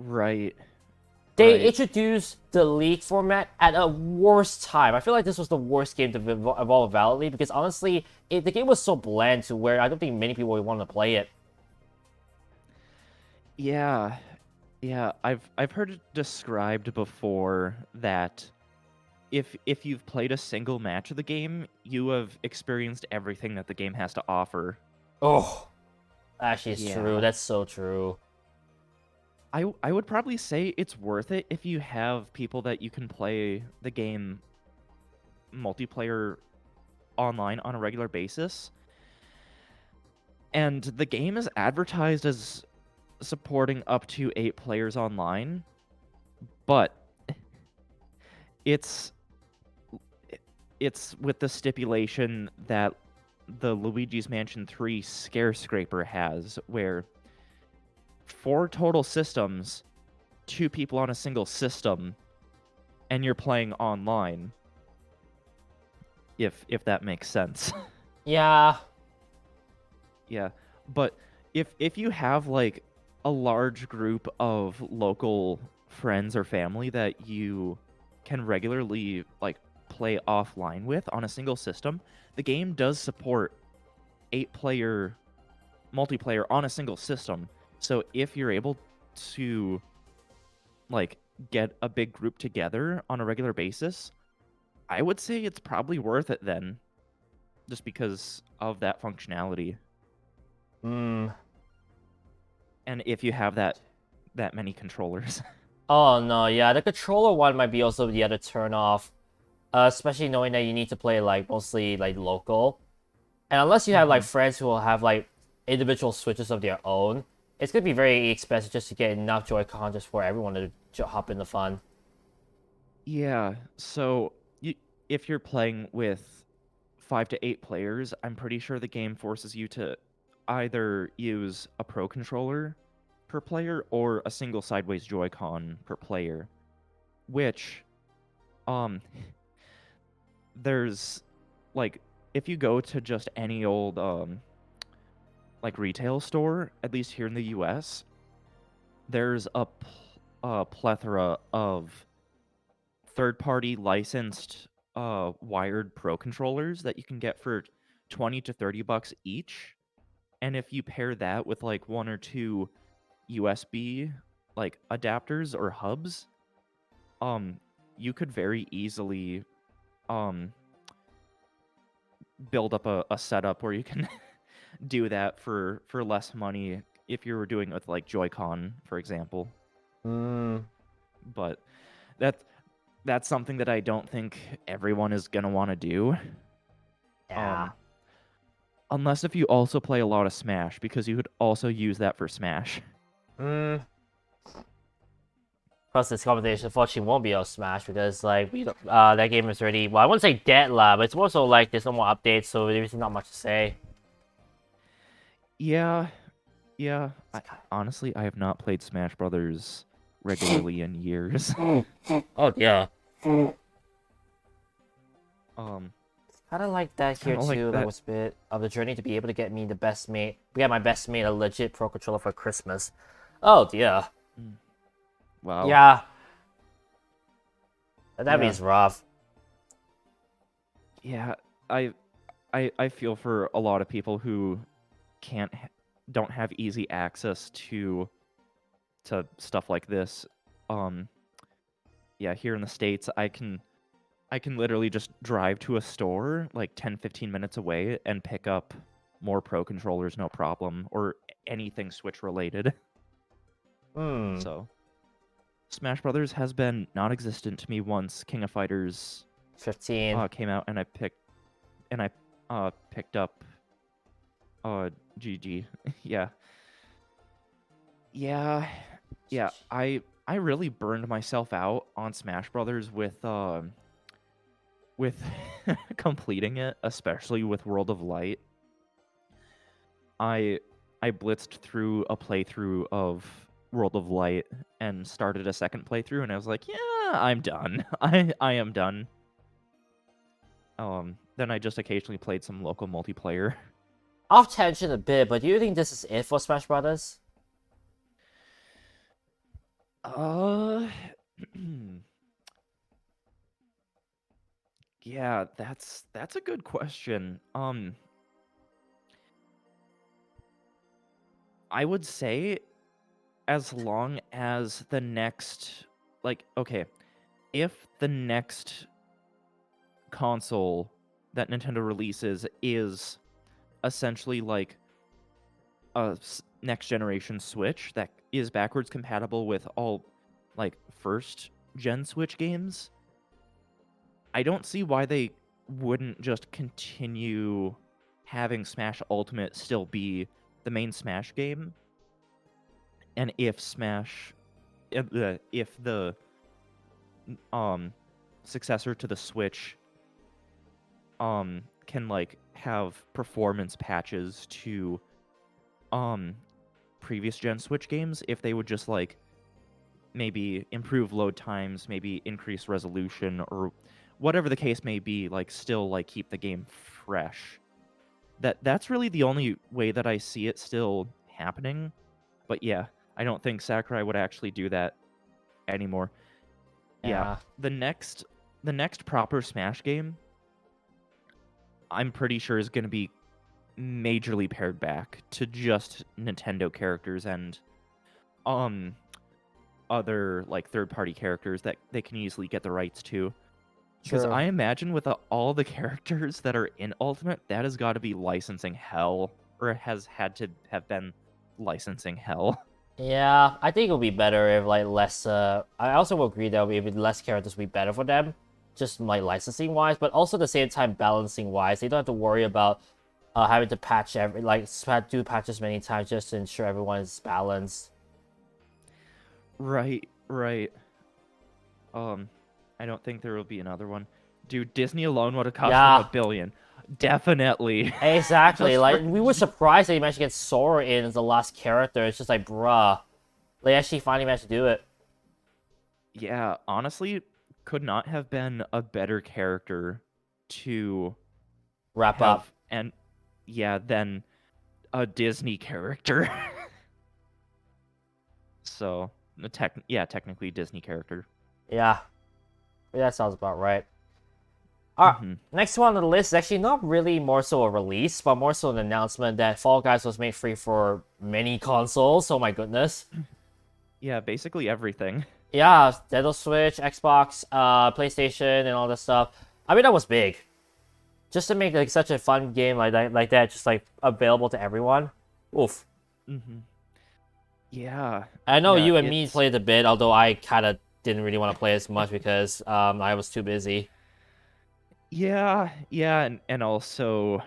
Right. They introduced the League format at a worst time. I feel like this was the worst game to evolve validly because honestly, the game was so bland to where I don't think many people would want to play it. Yeah, Yeah, I've heard it described before that if you've played a single match of the game, you have experienced everything that the game has to offer. Oh, actually, it's true. Yeah. That's so true. I would probably say it's worth it if you have people that you can play the game multiplayer online on a regular basis. And the game is advertised as supporting up to 8 players online, but it's it's with the stipulation that the Luigi's Mansion 3 Scare Scraper has, where 4 total systems, 2 people on a single system, and you're playing online. If that makes sense. Yeah. Yeah, but if you have like a large group of local friends or family that you can regularly like play offline with on a single system, the game does support 8-player multiplayer on a single system. So if you're able to like get a big group together on a regular basis, I would say it's probably worth it then, just because of that functionality. Hmm. And if you have that many controllers. Oh no, yeah, the controller one might be also the other turn off. Especially knowing that you need to play like mostly like local. And unless you have like Mhm. friends who will have like individual switches of their own, it's gonna be very expensive just to get enough Joy-Con just for everyone to hop in the fun. Yeah, so if you're playing with 5 to 8 players, I'm pretty sure the game forces you to either use a Pro controller per player or a single sideways Joy-Con per player, which um there's like if you go to just any old like retail store, at least here in the US, there's a plethora of third-party licensed wired Pro controllers that you can get for 20 to 30 bucks each. And if you pair that with like 1 or 2 USB like adapters or hubs, um you could very easily um build up a setup where you can do that for less money if you were doing it with like Joy-Con, for example. Hmm. But that that's something that I don't think everyone is gonna want to do. Yeah. Um, unless if you also play a lot of Smash, because you could also use that for Smash. Hmm. Plus, this competition unfortunately won't be on Smash because like we don't, that game is already, well, I wouldn't say dead lab, but it's more so like there's no more updates, so there's not much to say. Yeah, yeah. Honestly, I have not played Smash Brothers regularly in years. Oh yeah. um, Kind of like that here kind of like too. Like that. was a bit of the journey to be able to get me the best mate. Get my best mate a legit Pro Controller for Christmas. Oh dear. Mm, wow. Yeah, that Yeah, means rough. yeah. I I feel for a lot of people who don't have easy access to stuff like this. Um, yeah, here in the States, I can literally just drive to a store like 10, 15 minutes away and pick up more Pro controllers, no problem, or anything Switch related. Hmm. So, Smash Brothers has been non-existent to me once King of Fighters 15. came out, and I picked up GG. Yeah, yeah, yeah. I really burned myself out on Smash Brothers with completing it, especially with World of Light. I I blitzed through a playthrough of World of Light and started a second playthrough, and I was like, yeah, I'm done. I am done. Then I just occasionally played some local multiplayer. Off tangent a bit, but do you think this is it for Smash Brothers? Uh, yeah, that's a good question. I would say as long as the next, like, okay, if the next console that Nintendo releases is essentially like a next generation Switch that is backwards compatible with all like first gen Switch games, I don't see why they wouldn't just continue having Smash Ultimate still be the main Smash game. And if if the successor to the Switch can like have performance patches to previous gen Switch games, if they would just like maybe improve load times, maybe increase resolution, or whatever the case may be, like still like keep the game fresh. That's really the only way that I see it still happening. But yeah, I don't think Sakurai would actually do that anymore. Yeah, the next proper Smash game, I'm pretty sure is going to be majorly pared back to just Nintendo characters and other like third-party characters that they can easily get the rights to. Because I imagine with all the characters that are in Ultimate, that has got to be licensing hell, or has had to have been licensing hell. Yeah, I think it'll be better if like less. I also will agree that if less characters would be better for them, just like licensing wise, but also at the same time balancing wise. They don't have to worry about having to patch do patches many times just to ensure everyone is balanced. Right. I don't think there will be another one. Dude, Disney alone would have cost them $1 billion. Definitely. Exactly. Like we were surprised that he managed to get Sora in as the last character. It's just like, bruh, they actually finally managed to do it. Yeah, honestly, could not have been a better character to wrap up. And yeah, than a Disney character. So, technically Disney character. Yeah. That sounds about right. Alright, next one on the list is actually not really more so a release, but more so an announcement that Fall Guys was made free for many consoles. Oh my goodness. Yeah, basically everything. Yeah, Nintendo Switch, Xbox, PlayStation, and all that stuff. I mean, that was big. Just to make like such a fun game like that, just like available to everyone. Oof. Yeah. I know you and me played a bit, although I kind of didn't really want to play as much because I was too busy. Yeah, and also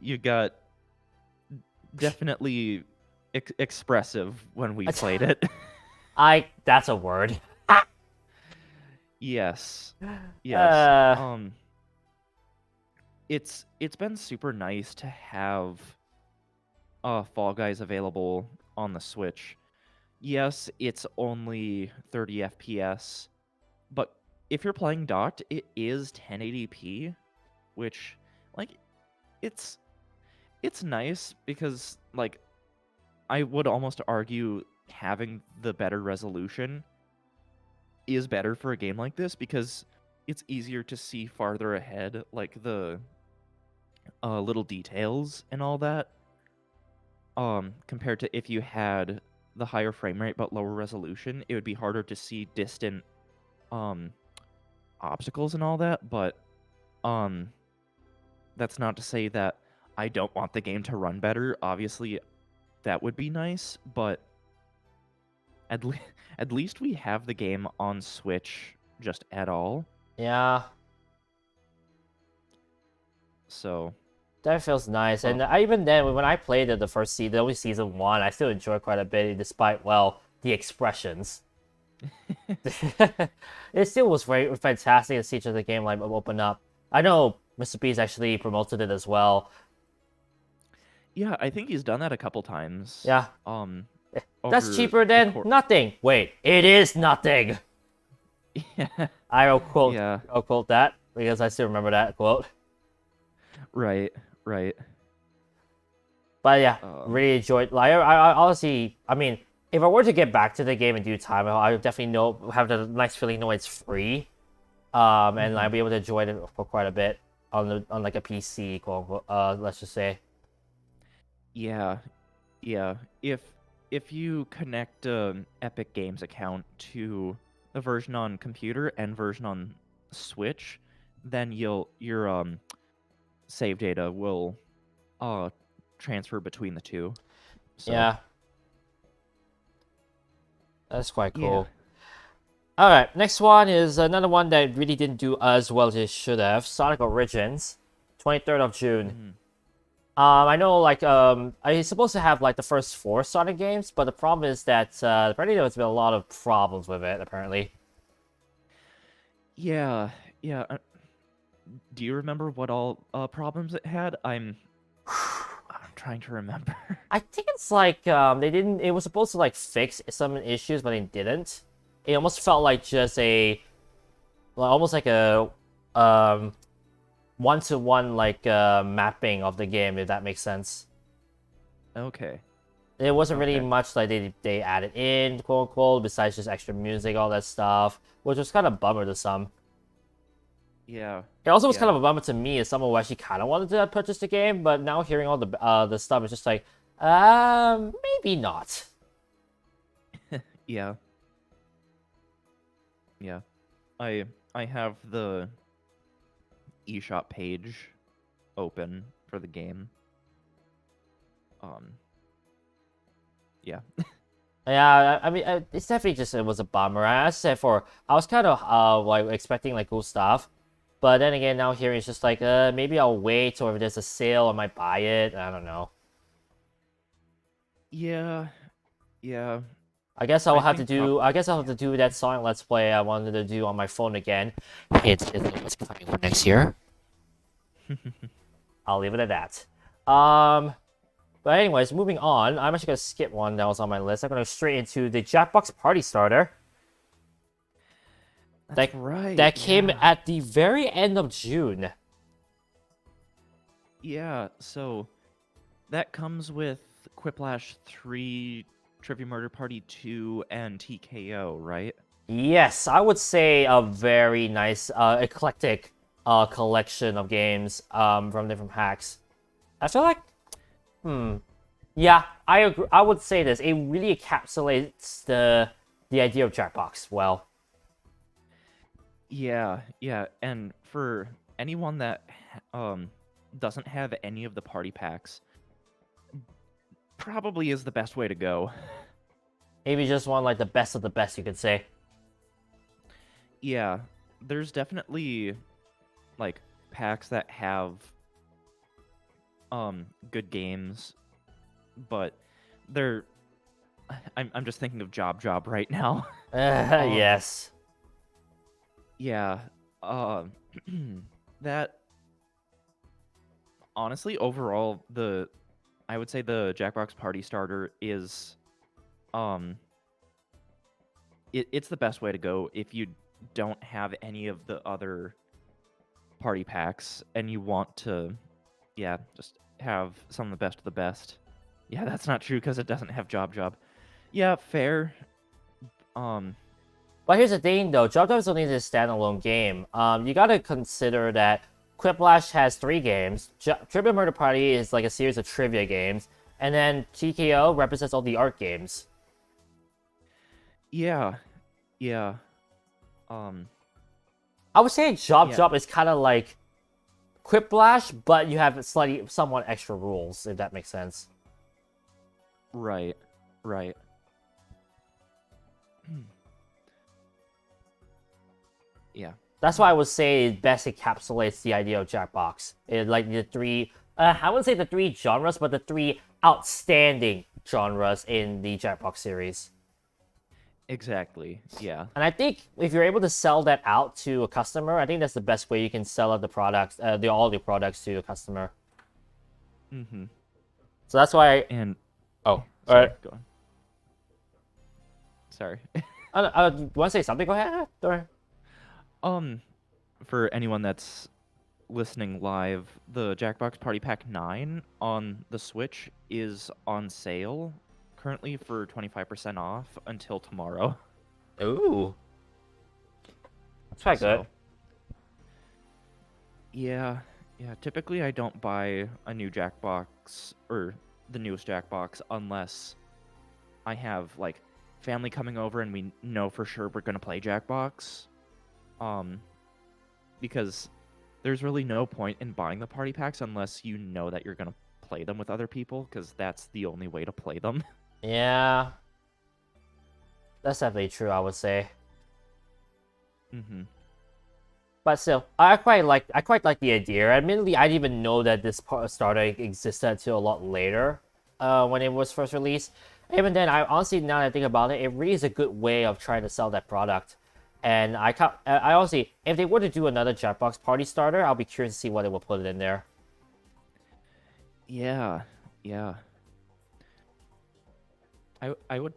you got definitely expressive when we played it. That's a word. Yes. It's been super nice to have Fall Guys available on the Switch. Yes, it's only 30 FPS, but if you're playing docked, it is 1080p, which like it's nice because like I would almost argue having the better resolution is better for a game like this because it's easier to see farther ahead, like the little details and all that. Compared to if you had the higher frame rate but lower resolution, it would be harder to see distant obstacles and all that. But that's not to say that I don't want the game to run better. Obviously, that would be nice, but at least we have the game on Switch just at all. Yeah. So that feels nice. And even then, when I played the first season, only season 1, I still enjoyed quite a bit, despite, well, the expressions. It still was very fantastic to see the game like open up. I know Mr. B's actually promoted it as well. Yeah, I think he's done that a couple times. Yeah. That's cheaper than nothing. Wait, it is nothing. Yeah. I'll quote that because I still remember that quote. Right. But yeah, really enjoyed. Like, I honestly, I mean, if I were to get back to the game in due time, I would definitely have the nice feeling knowing it's free, and I'll be able to enjoy it for quite a bit on like a PC, quote unquote, let's just say. Yeah, yeah. If you connect Epic Games account to the version on computer and version on Switch, then your save data will uh transfer between the two. So Yeah, that's quite yeah. cool. All right, next one is another one that really didn't do as well as it should have. Sonic Origins, 23rd of June. Mhm. I know, like, I'm supposed to have like the first 4 Sonic games, but the problem is that apparently there's been a lot of problems with it. Apparently, Yeah, yeah. Do you remember what all problems it had? I'm trying to remember. I think it's like they didn't. It was supposed to like fix some issues, but they didn't. It almost felt like just almost like a um one-to-one like mapping of the game, if that makes sense. Okay. There wasn't really Okay. much like they added in, quote unquote, besides just extra music, all that stuff, which was kind of a bummer to some. Yeah. It also was Yeah. kind of a bummer to me as someone who actually kind of wanted to purchase the game, but now hearing all the stuff, it's just like, maybe not. Yeah. Yeah. I have the eShop page open for the game. Yeah. Yeah, I mean, it's definitely just it was a bummer. I said I was kind of like expecting like cool stuff, but then again, now hearing it's just like maybe I'll wait, or if there's a sale, I might buy it. I don't know. Yeah. Yeah. I guess I'll I have to think do. I guess I'll have to do that Sonic Let's Play I wanted to do on my phone again. It's coming for next year. I'll leave it at that. But anyways, moving on. I'm actually gonna skip one that was on my list. I'm gonna go straight into the Jackbox Party Starter. That's right. That came Yeah. at the very end of June. Yeah, so that comes with Quiplash 3, Trivia Murder Party 2, and TKO, right? Yes, I would say a very nice, eclectic, collection of games, from different hacks. I feel like, yeah, I agree. I would say this. It really encapsulates the idea of Jackbox well. Yeah, yeah, and for anyone that doesn't have any of the party packs, probably is the best way to go. Maybe just one like the best of the best, you could say. Yeah, there's definitely like packs that have good games, but they're I'm just thinking of Job right now. Um Yes. yeah, that honestly overall I would say the Jackbox Party Starter is um it's the best way to go if you don't have any of the other party packs and you want to just have some of the best of the best. Yeah, that's not true because it doesn't have Job. Yeah, fair. Um But here's the thing, though. Job is only a standalone game. You gotta consider that Quiplash has 3 games. Trivia Murder Party is like a series of trivia games, and then TKO represents all the art games. yeah. Yeah. Um I would say yeah, Job is kind of like Quiplash, but you have slightly somewhat extra rules, if that makes sense. right. Right. Yeah. That's why I would say it best encapsulates the idea of Jackbox. It like the 3, I wouldn't say the 3 genres, but the 3 outstanding genres in the Jackbox series. Exactly. Yeah. And I think if you're able to sell that out to a customer, I think that's the best way you can sell out the products, all the products to a customer. Mhm. So that's why. And Oh, all sorry, right. go on. Sorry. You want to say something? Go ahead. Or... um for anyone that's listening live, the Jackbox Party Pack 9 on the Switch is on sale currently for 25% off until tomorrow. Ooh, that's quite good. So, yeah, typically I don't buy a new Jackbox or the newest Jackbox unless I have like family coming over and we know for sure we're gonna play Jackbox. Because there's really no point in buying the party packs unless you know that you're gonna play them with other people, because that's the only way to play them. Yeah, that's definitely true, I would say. Mm-hmm. But still, I quite like the idea. Admittedly, I didn't even know that this starter existed until a lot later, when it was first released. Even then, I honestly, now that I think about it, it really is a good way of trying to sell that product. And I honestly, if they were to do another Jackbox party starter, I'll be curious to see what they will put in there. Yeah, yeah. I would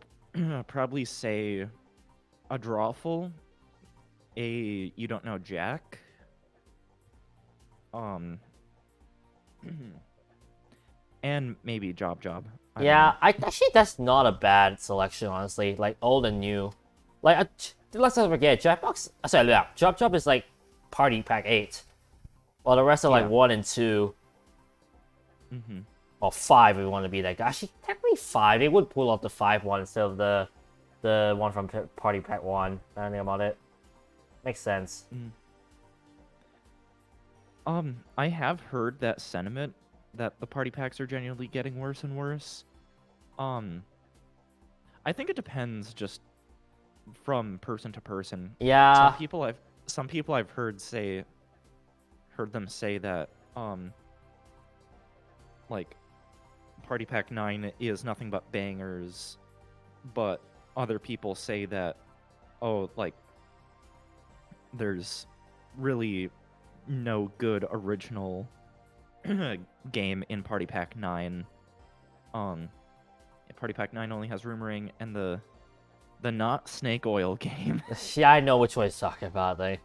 probably say a Drawful, a You Don't Know Jack, and maybe Job. I don't Yeah, know. actually that's not a bad selection, honestly. Like old and new. Like let's not forget, Jackbox. Sorry, yeah, Job is like Party Pack 8, while the rest are like Yeah. 1 and 2, Mm-hmm. or 5 if we want to be that guy. Actually, technically 5. They would pull off the 5 one instead of the one from Party Pack 1. I don't think about it. Makes sense. I have heard that sentiment that the party packs are genuinely getting worse and worse. I think it depends just from person to person. Yeah. Some people I've heard them say that like Party Pack 9 is nothing but bangers, but other people say that like there's really no good original game in Party Pack 9. Party Pack 9 only has Rumoring and the not snake oil game. Yeah, I know which one he's talking about, though.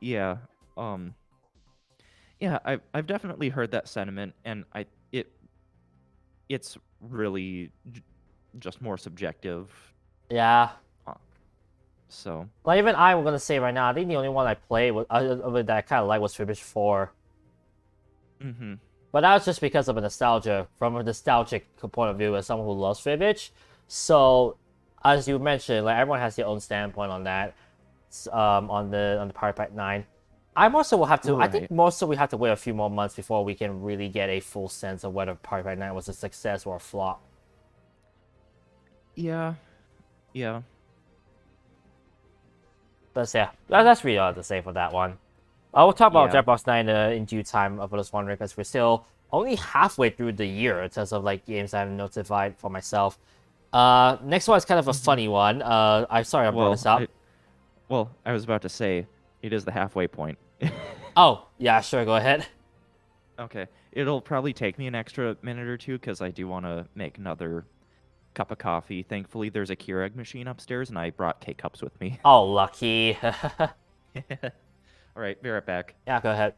Yeah. Yeah, I've definitely heard that sentiment, and it's really just more subjective. Yeah. So. Like, even I'm gonna say right now, I think the only one I played that I kind of like was Fibbage 4. Mm-hmm. But that was just because of a nostalgia, from a nostalgic point of view as someone who loves Fibbage. So, as you mentioned, like everyone has their own standpoint on that. On the Party Pack 9. I think most of we have to wait a few more months before we can really get a full sense of whether Party Pack 9 was a success or a flop. Yeah. But yeah, that's really all I have to say for that one. I will talk about Yeah. Jackbox 9 in due time, for this one, because we're still only halfway through the year in terms of like games I have notified for myself. Next one is kind of a funny one. I'm sorry I brought this up. I was about to say, it is the halfway point. Oh, yeah, sure, go ahead. Okay. It'll probably take me an extra minute or two, because I do want to make another cup of coffee. Thankfully, there's a Keurig machine upstairs, and I brought K-Cups with me. Oh, lucky. All right, be right back. Yeah, go ahead.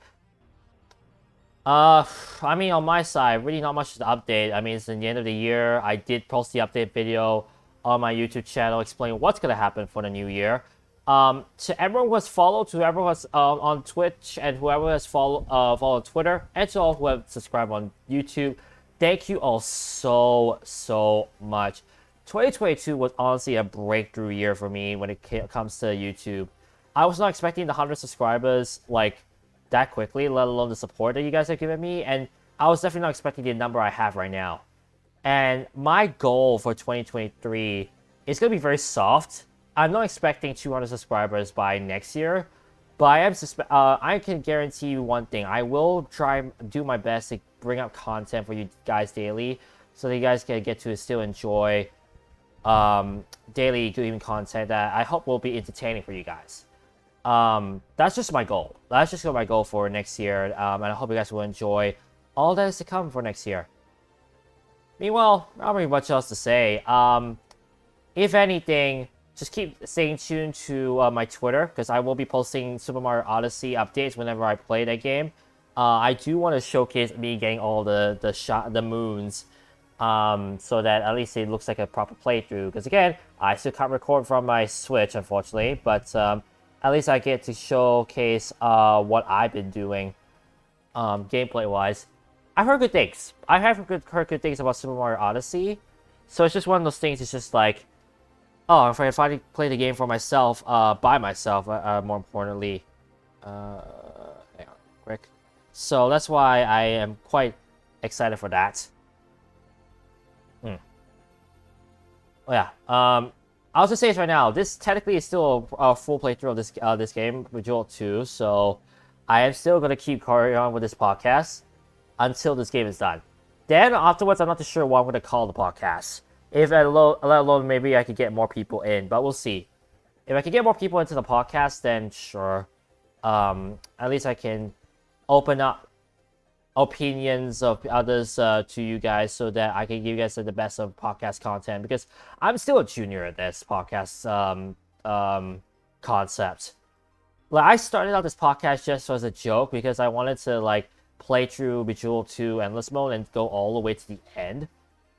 I mean, on my side, really not much to update. I mean, it's in the end of the year. I did post the update video on my YouTube channel explaining what's going to happen for the new year. To everyone who has followed, to everyone who has on Twitch, and whoever has followed Twitter, and to all who have subscribed on YouTube, thank you all so much. 2022 was honestly a breakthrough year for me when it comes to YouTube. I was not expecting the 100 subscribers like that quickly, let alone the support that you guys have given me, and I was definitely not expecting the number I have right now. And my goal for 2023 is going to be very soft. I'm not expecting 200 subscribers by next year, but I can guarantee you one thing. I will try and do my best to bring up content for you guys daily, so that you guys can get to still enjoy daily gaming content that I hope will be entertaining for you guys. That's just my goal. That's just my goal for next year, and I hope you guys will enjoy all that is to come for next year. Meanwhile, not really much else to say. If anything, just keep staying tuned to my Twitter, because I will be posting Super Mario Odyssey updates whenever I play that game. I do want to showcase me getting all the moons, so that at least it looks like a proper playthrough. Because again, I still can't record from my Switch, unfortunately, but at least I get to showcase what I've been doing, gameplay-wise. I heard good things. I have heard good things about Super Mario Odyssey. So it's just one of those things. It's just like, oh, if I finally play the game for myself, by myself, more importantly. Hang on, quick. So that's why I am quite excited for that. Oh yeah. I'll just say this right now. This technically is still a full playthrough of this game, Bejeweled 2. So I am still gonna keep carrying on with this podcast until this game is done. Then afterwards, I'm not too sure what I'm gonna call the podcast. If let alone maybe I could get more people in, but we'll see. If I can get more people into the podcast, then sure. At least I can open up opinions of others to you guys so that I can give you guys the best of podcast content, because I'm still a junior at this podcast concept. Like, I started out this podcast just as a joke because I wanted to like play through Bejeweled 2 Endless Mode and go all the way to the end.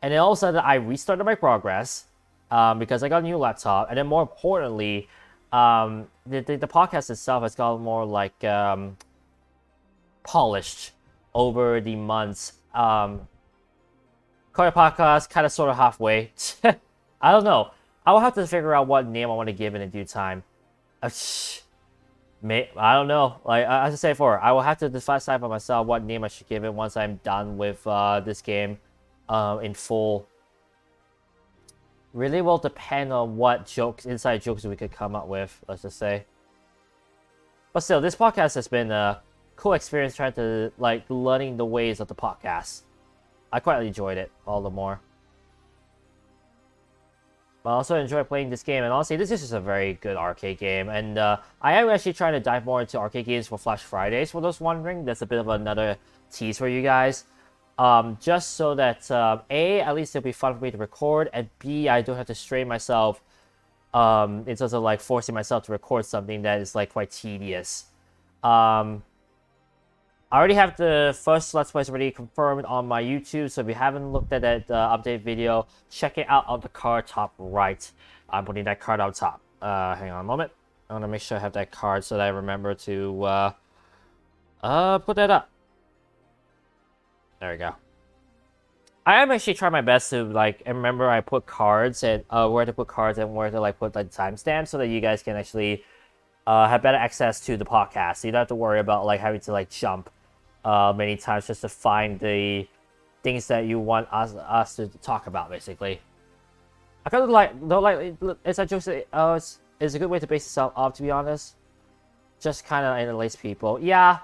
And then all of a sudden I restarted my progress because I got a new laptop, and then more importantly, the podcast itself has gotten more like polished over the months. Korea podcast kind of sort of halfway. I don't know. I will have to figure out what name I want to give it in due time. I don't know. Like as I said before, I will have to decide by myself what name I should give it once I'm done with this game in full. Really will depend on what inside jokes we could come up with, let's just say. But still, this podcast has been a cool experience trying to, like, learning the ways of the podcast. I quite enjoyed it all the more. But I also enjoy playing this game, and honestly, this is just a very good arcade game. And I am actually trying to dive more into arcade games for Flash Fridays, for those wondering. That's a bit of another tease for you guys. Just so that, A, at least it'll be fun for me to record, and B, I don't have to strain myself in terms of, like, forcing myself to record something that is, like, quite tedious. I already have the first Let's Plays already confirmed on my YouTube, so if you haven't looked at that update video, check it out on the card top right. I'm putting that card on top. Hang on a moment. I want to make sure I have that card so that I remember to put that up. There we go. I am actually trying my best to, like, remember I put cards and where to put cards and where to, like, put the timestamp so that you guys can actually have better access to the podcast. So you don't have to worry about, like, having to, like, jump many times just to find the things that you want us to talk about, basically. I kind of like it's a joke. It's a good way to base yourself up, to be honest. Just kind of entertains people. Yeah.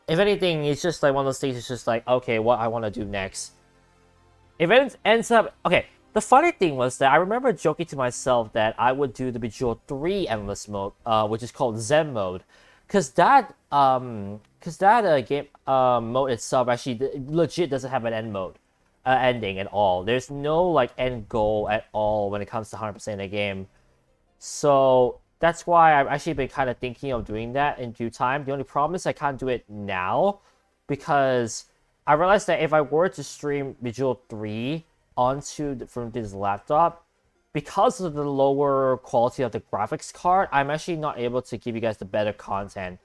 If anything, it's just like one of those things. It's just like, okay, what I want to do next. If it ends up okay. The funny thing was that I remember joking to myself that I would do the Bejeweled 3 Endless Mode, which is called Zen Mode, because that game mode itself actually legit doesn't have an end mode, ending at all. There's no like end goal at all when it comes to 100% of the game. So that's why I've actually been kind of thinking of doing that in due time. The only problem is I can't do it now because I realized that if I were to stream Bejeweled 3 from this laptop, because of the lower quality of the graphics card, I'm actually not able to give you guys the better content.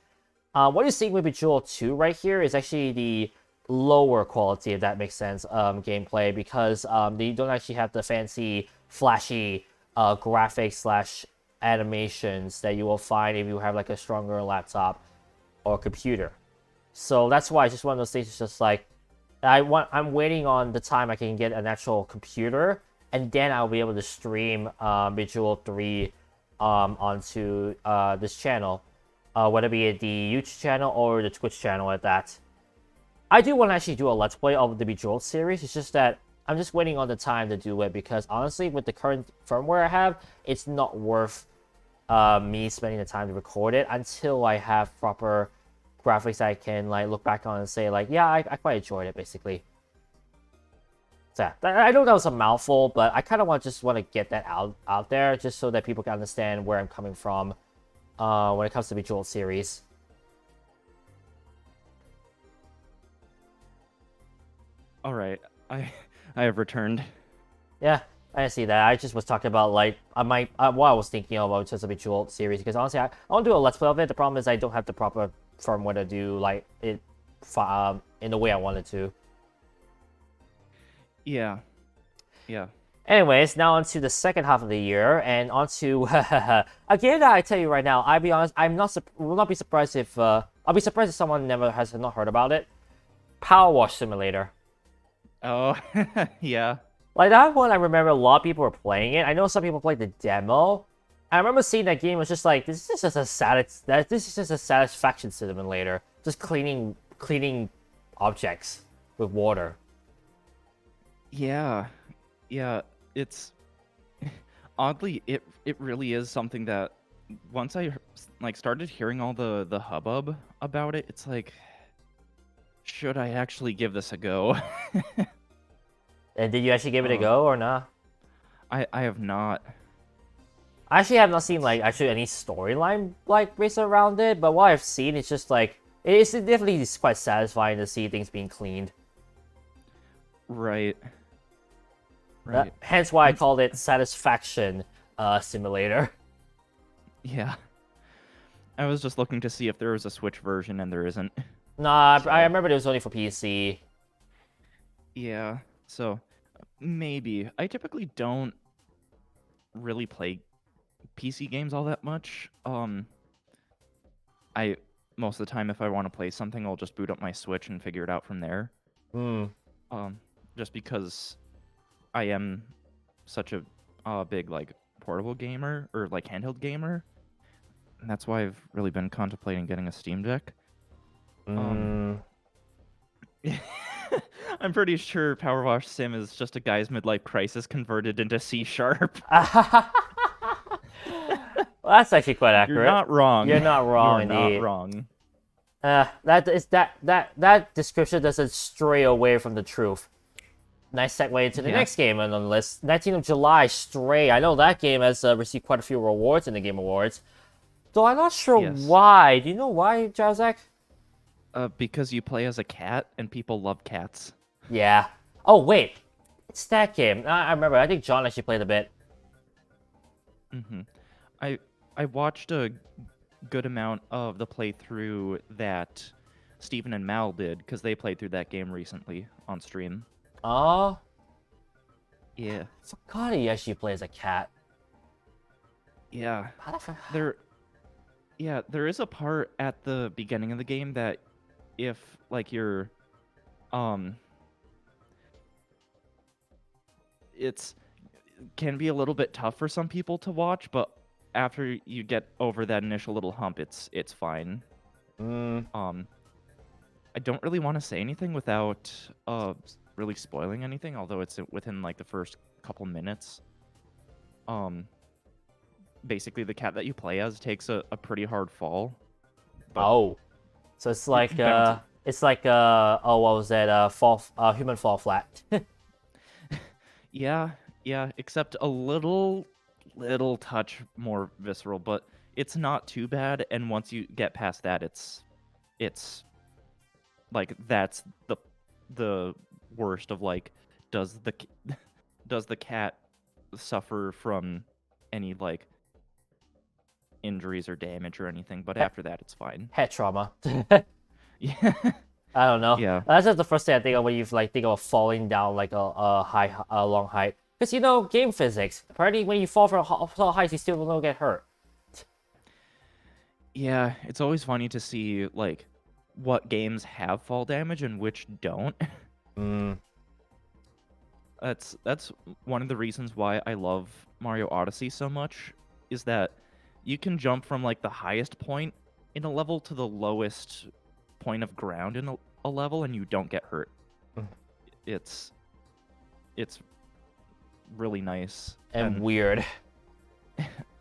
What you're seeing with Bejeweled 2 right here is actually the lower quality, if that makes sense, gameplay, because they don't actually have the fancy, flashy graphics / animations that you will find if you have like a stronger laptop or computer. So that's why it's just one of those things. It's just like I'm waiting on the time I can get an actual computer, and then I'll be able to stream Bejeweled 3 onto this channel, whether it be the YouTube channel or the Twitch channel at that. I do want to actually do a Let's Play of the Bejeweled series. It's just that I'm just waiting on the time to do it, because honestly, with the current firmware I have, it's not worth me spending the time to record it until I have proper graphics I can like look back on and say like, yeah, I quite enjoyed it, basically. So yeah, I know that was a mouthful, but I kind of just want to get that out there just so that people can understand where I'm coming from when it comes to the Bejeweled series. All right, I have returned. Yeah, I see that. I just was talking about like what I was thinking about just a Bejeweled series, because honestly, I want to do a Let's Play of it. The problem is I don't have the proper firmware to do like it in the way I wanted to. Yeah. Yeah. Anyways, now onto the second half of the year, and onto a game that I tell you right now. I'll be honest, will not be surprised if I'll be surprised if someone never has not heard about it. Powerwash Simulator. Oh, yeah. Like that one, I remember a lot of people were playing it. I know some people played the demo. I remember seeing that game was just like this is just a satisfaction simulator, just cleaning objects with water. Yeah. Yeah. It's oddly it really is something that once I like started hearing all the hubbub about it, it's like, should I actually give this a go? And did you actually give it a go or not? I have not. I actually have not seen like actually any storyline like based around it, but what I've seen is just like it's definitely quite satisfying to see things being cleaned. Right. Right. Hence why I called it Satisfaction Simulator. Yeah. I was just looking to see if there was a Switch version, and there isn't. Nah, So, I remember it was only for PC. yeah. So maybe. I typically don't really play PC games all that much. I most of the time, if I want to play something, I'll just boot up my Switch and figure it out from there. Hmm. Just because I am such a big like portable gamer or like handheld gamer, and that's why I've really been contemplating getting a Steam Deck. I'm pretty sure Powerwash Sim is just a guy's midlife crisis converted into C#. Well, that's actually quite accurate. You're not wrong. You're not wrong, You're indeed. not wrong. That description doesn't stray away from the truth. Nice segue into the Yeah. next game on the list. 19th of July, Stray. I know that game has received quite a few rewards in the Game Awards. Though I'm not sure Yes. why. Do you know why, Jazak? Because you play as a cat and people love cats. Yeah. Oh, wait. It's that game. I remember. I think John actually played a bit. Mm-hmm. I watched a good amount of the playthrough that Steven and Mal did, because they played through that game recently on stream. Oh, Yeah. I forgot he actually plays a cat. Yeah. How the fuck? There is a part at the beginning of the game that if like you're it's can be a little bit tough for some people to watch, but after you get over that initial little hump, it's fine. I don't really want to say anything without really spoiling anything, although it's within like the first couple minutes. Basically the cat that you play as takes a pretty hard fall. Oh, so it's like bounces. oh, what was that? Human fall flat. Yeah, except a little touch more visceral, but it's not too bad. And once you get past that, it's like that's the worst of like does the cat suffer from any like injuries or damage or anything? But after that, it's fine. Head trauma. Yeah. I don't know. Yeah. That's just the first thing I think of when you think of falling down like a long height. Because you know game physics. Apparently, when you fall from tall heights, you still don't get hurt. Yeah, it's always funny to see like what games have fall damage and which don't. That's one of the reasons why I love Mario Odyssey so much, is that you can jump from like the highest point in a level to the lowest point of ground in a level and you don't get hurt. It's really nice And weird.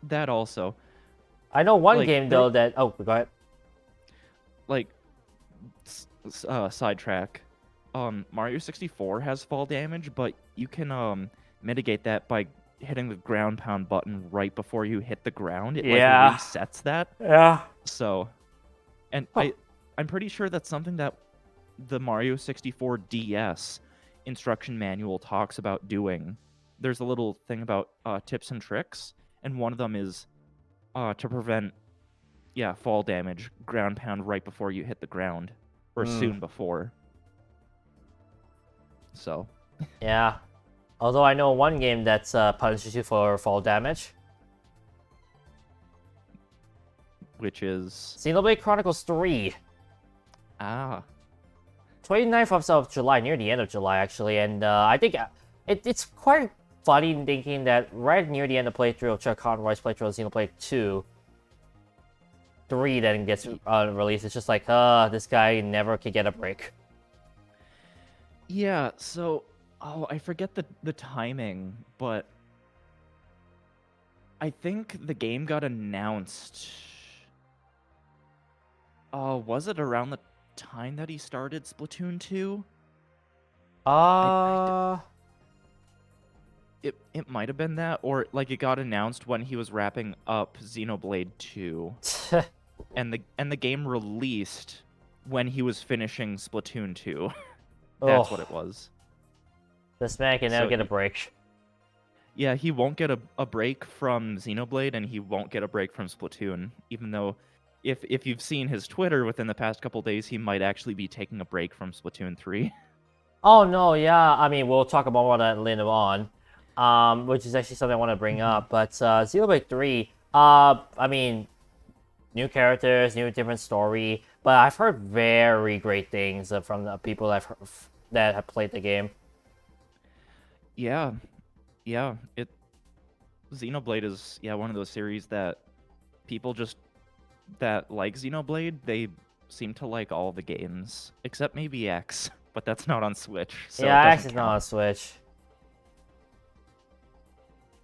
that also. I know one Like, game though that go ahead. Like sidetrack. Mario 64 has fall damage, but you can mitigate that by hitting the ground pound button right before you hit the ground. It like resets that. Yeah. So, and I'm pretty sure that's something that the Mario 64 DS instruction manual talks about doing. There's a little thing about tips and tricks, and one of them is to prevent fall damage, ground pound right before you hit the ground. or soon before. So. Yeah. Although I know one game that's punishes you for fall damage. Which is Xenoblade Chronicles 3. 29th of July, near the end of July, actually. And I think it's quite funny thinking that right near the end of playthrough of Chuck Conroy's playthrough of Xenoblade 2, 3 then gets released. It's just like, this guy never could get a break. Yeah, so I forget the timing, but I think the game got announced. Was it around the time that he started Splatoon 2? It might have been that, or like it got announced when he was wrapping up Xenoblade 2, and the game released when he was finishing Splatoon 2. That's what it was. This man can never get a break. Yeah, he won't get a break from Xenoblade, and he won't get a break from Splatoon, even though if you've seen his Twitter within the past couple days, he might actually be taking a break from Splatoon 3. Oh, no, yeah. I mean, we'll talk about that later on, which is actually something I want to bring up. But Xenoblade 3, I mean, new characters, new different story, but I've heard very great things from the people that have played the game. Yeah. Xenoblade is one of those series that people just that like Xenoblade, they seem to like all the games except maybe X, but that's not on Switch, so Yeah, it X doesn't is count. not on Switch.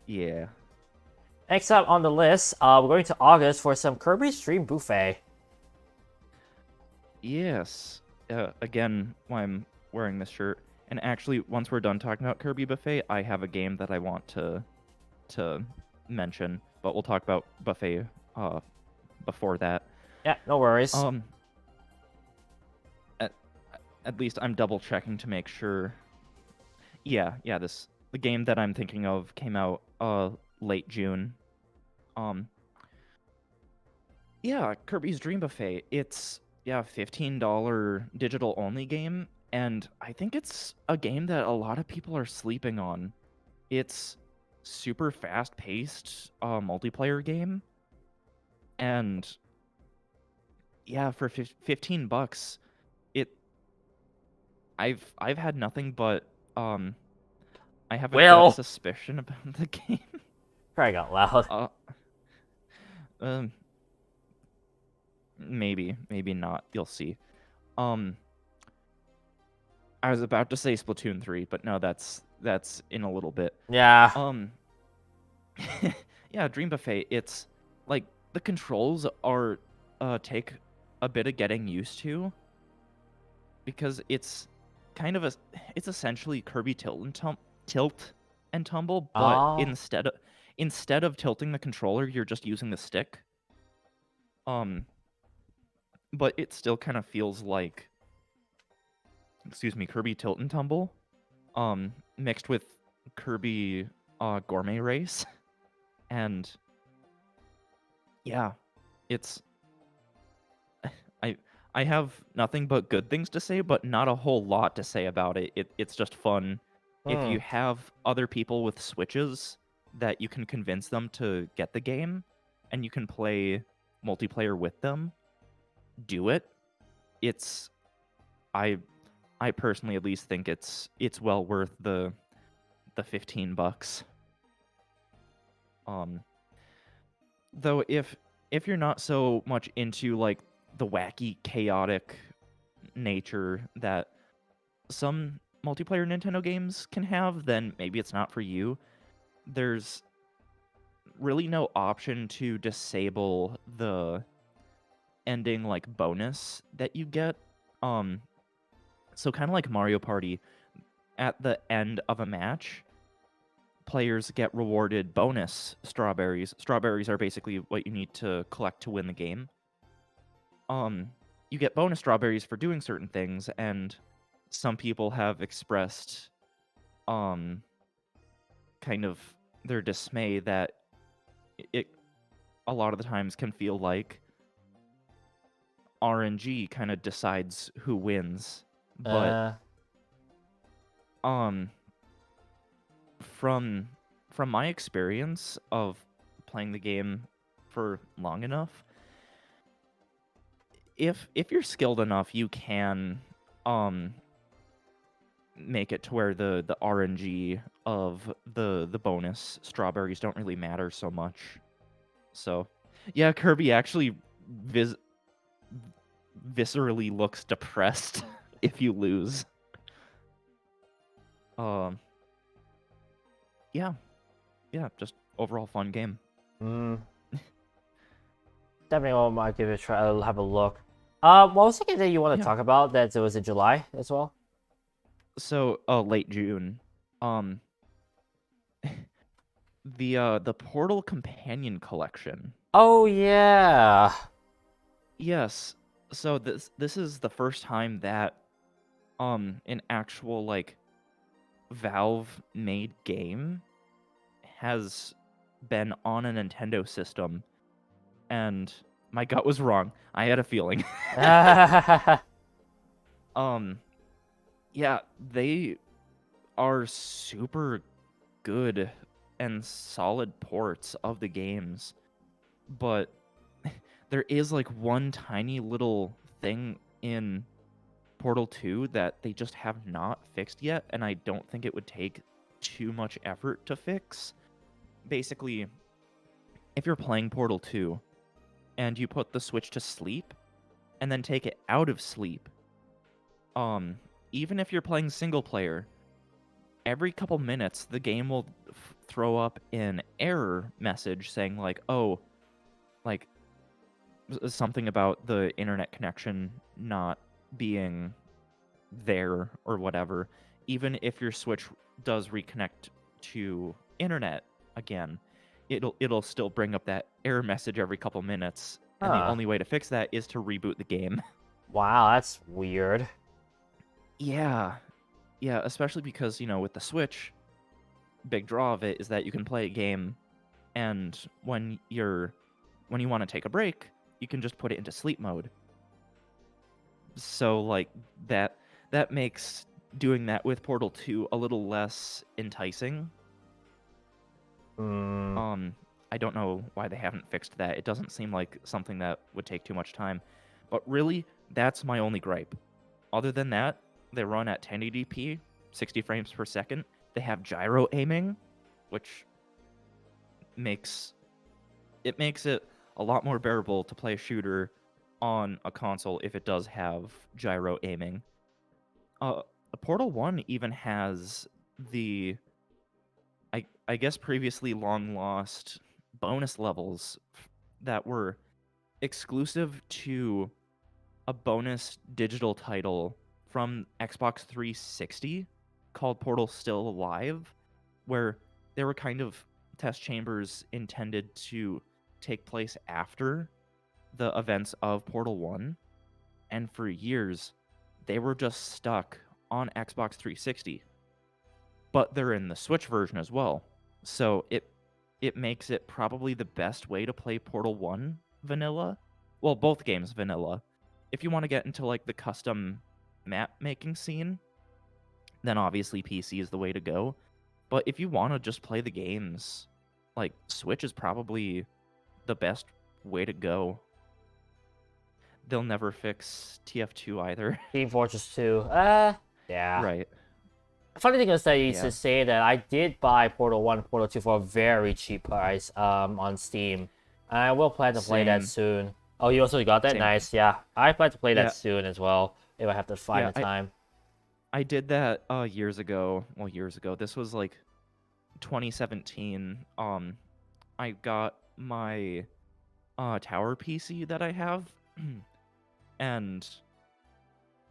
Yeah. Next up on the list, we're going to August for some Kirby Stream Buffet. Yes. Again, why I'm wearing this shirt. And actually, once we're done talking about Kirby Buffet, I have a game that I want to mention, but we'll talk about Buffet before that. Yeah, no worries. At least I'm double checking to make sure. Yeah, the game that I'm thinking of came out late June. Kirby's Dream Buffet. It's $15 digital only game, and I think it's a game that a lot of people are sleeping on. It's super fast-paced multiplayer game, and for $15, I've had nothing but I have a gut suspicion about the game. Crying out loud. Maybe not. You'll see. I was about to say Splatoon 3, but no, that's in a little bit. Yeah. Dream Buffet. It's like the controls are take a bit of getting used to, because it's kind of it's essentially Kirby tilt and tumble, but instead of tilting the controller, you're just using the stick. But it still kind of feels like, Kirby Tilt and Tumble, mixed with Kirby Gourmet Race, and it's I have nothing but good things to say, but not a whole lot to say about it. It's just fun. If you have other people with Switches that you can convince them to get the game, and you can play multiplayer with them, do it. I personally at least think it's well worth the $15. Though if you're not so much into like the wacky, chaotic nature that some multiplayer Nintendo games can have, then maybe it's not for you. There's really no option to disable the ending like bonus that you get. So kind of like Mario Party, at the end of a match, players get rewarded bonus strawberries. Strawberries are basically what you need to collect to win the game. You get bonus strawberries for doing certain things, and some people have expressed kind of their dismay that it a lot of the times can feel like RNG kind of decides who wins. But Uh, um from my experience of playing the game for long enough, if you're skilled enough, you can um make it to where the RNG of the bonus strawberries don't really matter so much. So, yeah, Kirby actually viscerally looks depressed if you lose. Um, yeah, just overall fun game. mm, definitely might give it a try. I'll have a look. What was the game that you want to Yeah. talk about? That it was in July as well. So, late June. Um, the Portal Companion Collection. Oh yeah. Yes. So this is the first time that an actual like Valve made game has been on a Nintendo system, and my gut was wrong. I had a feeling. Yeah, they are super good and solid ports of the games, but there is like one tiny little thing in Portal 2 that they just have not fixed yet, and I don't think it would take too much effort to fix. Basically, if you're playing Portal 2 and you put the Switch to sleep and then take it out of sleep, even if you're playing single player, every couple minutes the game will throw up an error message saying like, oh, like something about the internet connection not being there or whatever. Even if your Switch does reconnect to internet again, it'll still bring up that error message every couple minutes, and the Huh. only way to fix that is to reboot the game. Wow, that's weird. Yeah, especially because with the Switch, big draw of it is that you can play a game, and when you want to take a break, you can just put it into sleep mode. So like that makes doing that with Portal 2 a little less enticing. Hmm. I don't know why they haven't fixed that. It doesn't seem like something that would take too much time. But really, that's my only gripe. Other than that, they run at 1080p, 60 frames per second. They have gyro aiming, which makes it a lot more bearable to play a shooter on a console if it does have gyro aiming. Portal 1 even has the I guess previously long lost bonus levels that were exclusive to a bonus digital title from Xbox 360 called Portal Still Alive, where there were kind of test chambers intended to take place after the events of Portal 1, and for years they were just stuck on Xbox 360. But they're in the Switch version as well. So it makes it probably the best way to play Portal 1 vanilla. Well, both games vanilla. If you want to get into like the custom map making scene, then obviously PC is the way to go. But if you want to just play the games, like Switch is probably the best way to go. They'll never fix TF2 either. Team Fortress 2. Yeah. Right. Funny thing is that you used Yeah. to say that I did buy Portal 1 and Portal 2 for a very cheap price on Steam. I will plan to play that Same. soon. Oh, you also got that? Same. Nice, yeah. I plan to play Yeah. that soon as well, if I have to find Yeah, the time. I did that years ago. Well, years ago. This was like 2017. I got my tower PC that I have, and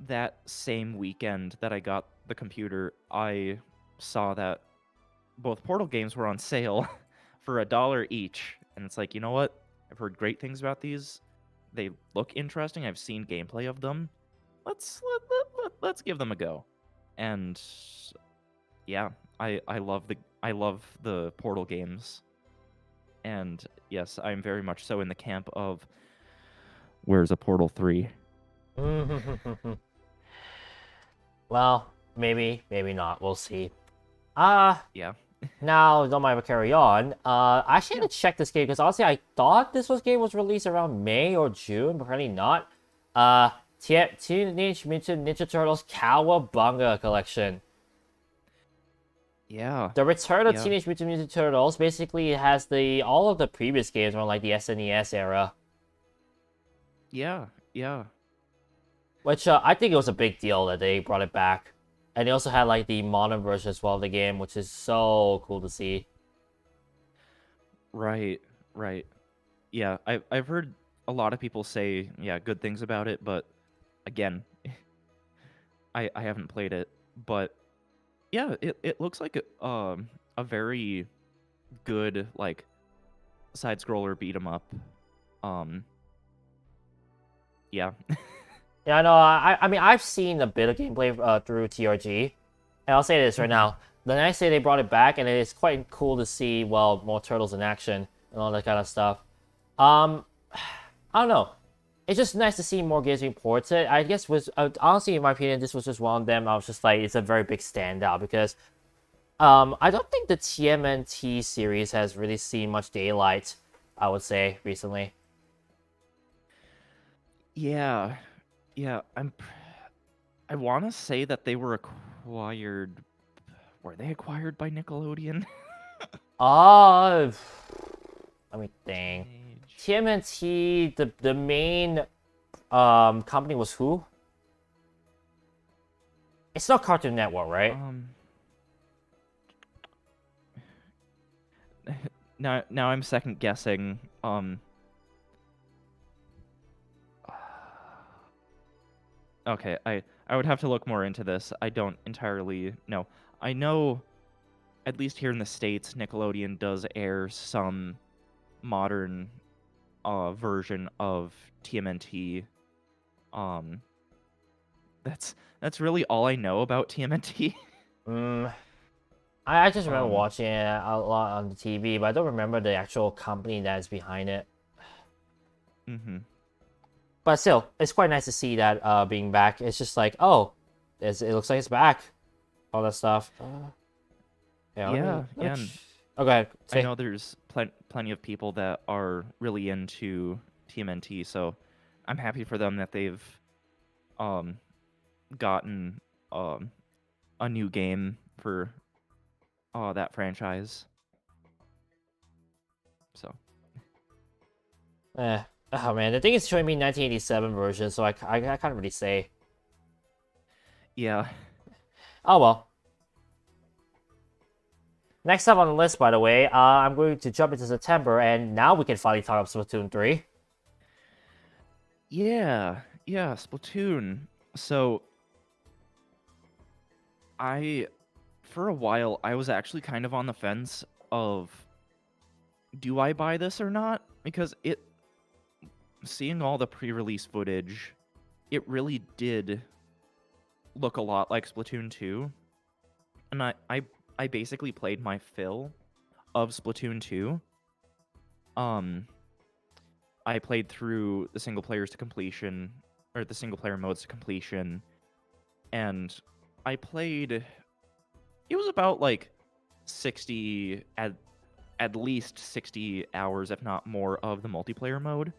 that same weekend that I got the computer, I saw that both Portal games were on sale for $1 each, and it's like, you know what? I've heard great things about these. They look interesting. I've seen gameplay of them. Let's give them a go. And yeah, I love the Portal games. And yes, I'm very much so in the camp of where's a Portal 3? Well, maybe not. We'll see. Uh, Yeah. Now, don't mind if I carry on. I actually Yeah. had to check this game because honestly, I thought game was released around May or June, but apparently not. Teenage Mutant Ninja Turtles Cowabunga Collection. Yeah. The Return of Yeah. Teenage Mutant Ninja Turtles basically has all of the previous games from like the SNES era, Yeah. Yeah. which I think it was a big deal that they brought it back. And they also had like the modern version as well of the game, which is so cool to see. Right. Right. Yeah. I've heard a lot of people say good things about it, but again, I haven't played it, but yeah, it looks like a very good like side scroller beat 'em up. Um yeah. Yeah, I know. I mean, I've seen a bit of gameplay through TRG, and I'll say this right Mhm. now: the nice day they brought it back, and it's quite cool to see more turtles in action and all that kind of stuff. Um, I don't know. It's just nice to see more games being ported. I guess was honestly, in my opinion, this was just one of them. I was just like, it's a very big standout because I don't think the TMNT series has really seen much daylight. I would say recently. Yeah. Yeah, I want to say that they were acquired. Were they acquired by Nickelodeon? Uh, Let me think. Teenage. TMNT, the main company was who? It's not Cartoon Network, right? Um. Now I'm second guessing. Okay, I would have to look more into this. I don't entirely know. I know, at least here in the States, Nickelodeon does air some modern version of TMNT. Um, that's really all I know about TMNT. Mm, I just remember um, watching it a lot on the TV, but I don't remember the actual company that is behind it. mm-hmm. But still, it's quite nice to see that being back. It's just like, oh, it looks like it's back. All that stuff. Yeah, Yeah, let me yeah. And oh, go ahead. I Say. know there's plenty of people that are really into TMNT, so I'm happy for them that they've um gotten um a new game for that franchise. So Oh man, the thing is showing me 1987 version, so I can't really say. yeah, Oh well. Next up on the list, by the way, I'm going to jump into September, and now we can finally talk about Splatoon 3. yeah, Splatoon. So I, for a while, I was actually kind of on the fence of do I buy this or not? Because seeing all the pre-release footage, it really did look a lot like Splatoon 2. And I basically played my fill of Splatoon 2. I played through the single players to completion, or the single player modes to completion, and I played. It was about like 60 at least 60 hours, if not more, of the multiplayer mode,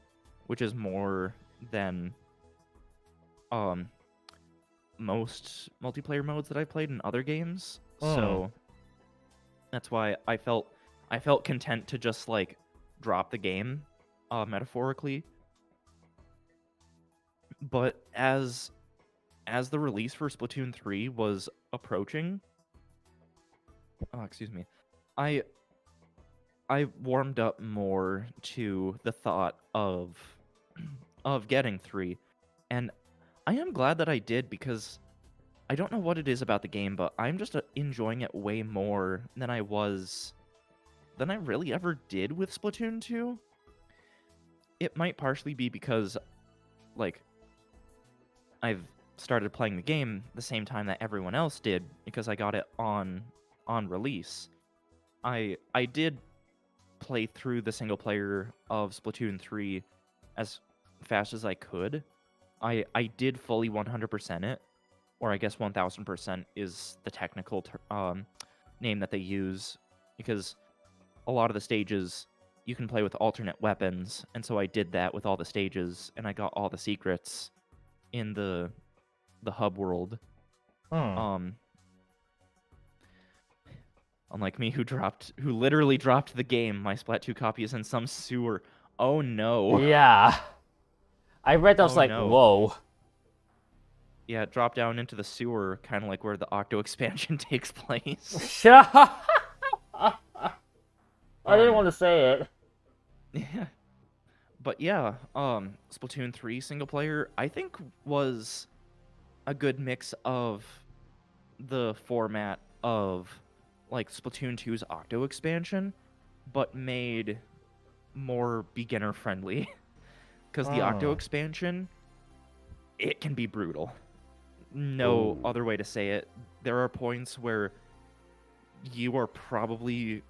which is more than um most multiplayer modes that I've played in other games. Hmm. So that's why I felt content to just like drop the game, metaphorically. But as the release for Splatoon 3 was approaching, oh excuse me, I I warmed up more to the thought of getting 3, and I am glad that I did because I don't know what it is about the game, but I'm just enjoying it way more than I really ever did with Splatoon 2. It might partially be because like I've started playing the game the same time that everyone else did because I got it on release. I did play through the single player of Splatoon 3 as fast as I could. I did fully 100% it, or I guess 1000% is the technical name that they use, because a lot of the stages you can play with alternate weapons, and so I did that with all the stages, and I got all the secrets in the hub world. Hmm. Unlike me, who literally dropped the game, my Splat 2 copy is in some sewer. Oh no. Yeah. I read that, I was Oh like, no. whoa. Yeah, it dropped down into the sewer, kind of like where the Octo expansion takes place. I didn't want to say it. Yeah. But yeah, Splatoon 3 single player, I think was a good mix of the format of like Splatoon 2's Octo expansion, but made more beginner friendly. Because the Octo Hmm. expansion, it can be brutal. No Ooh. other way to say it. There are points where you are probably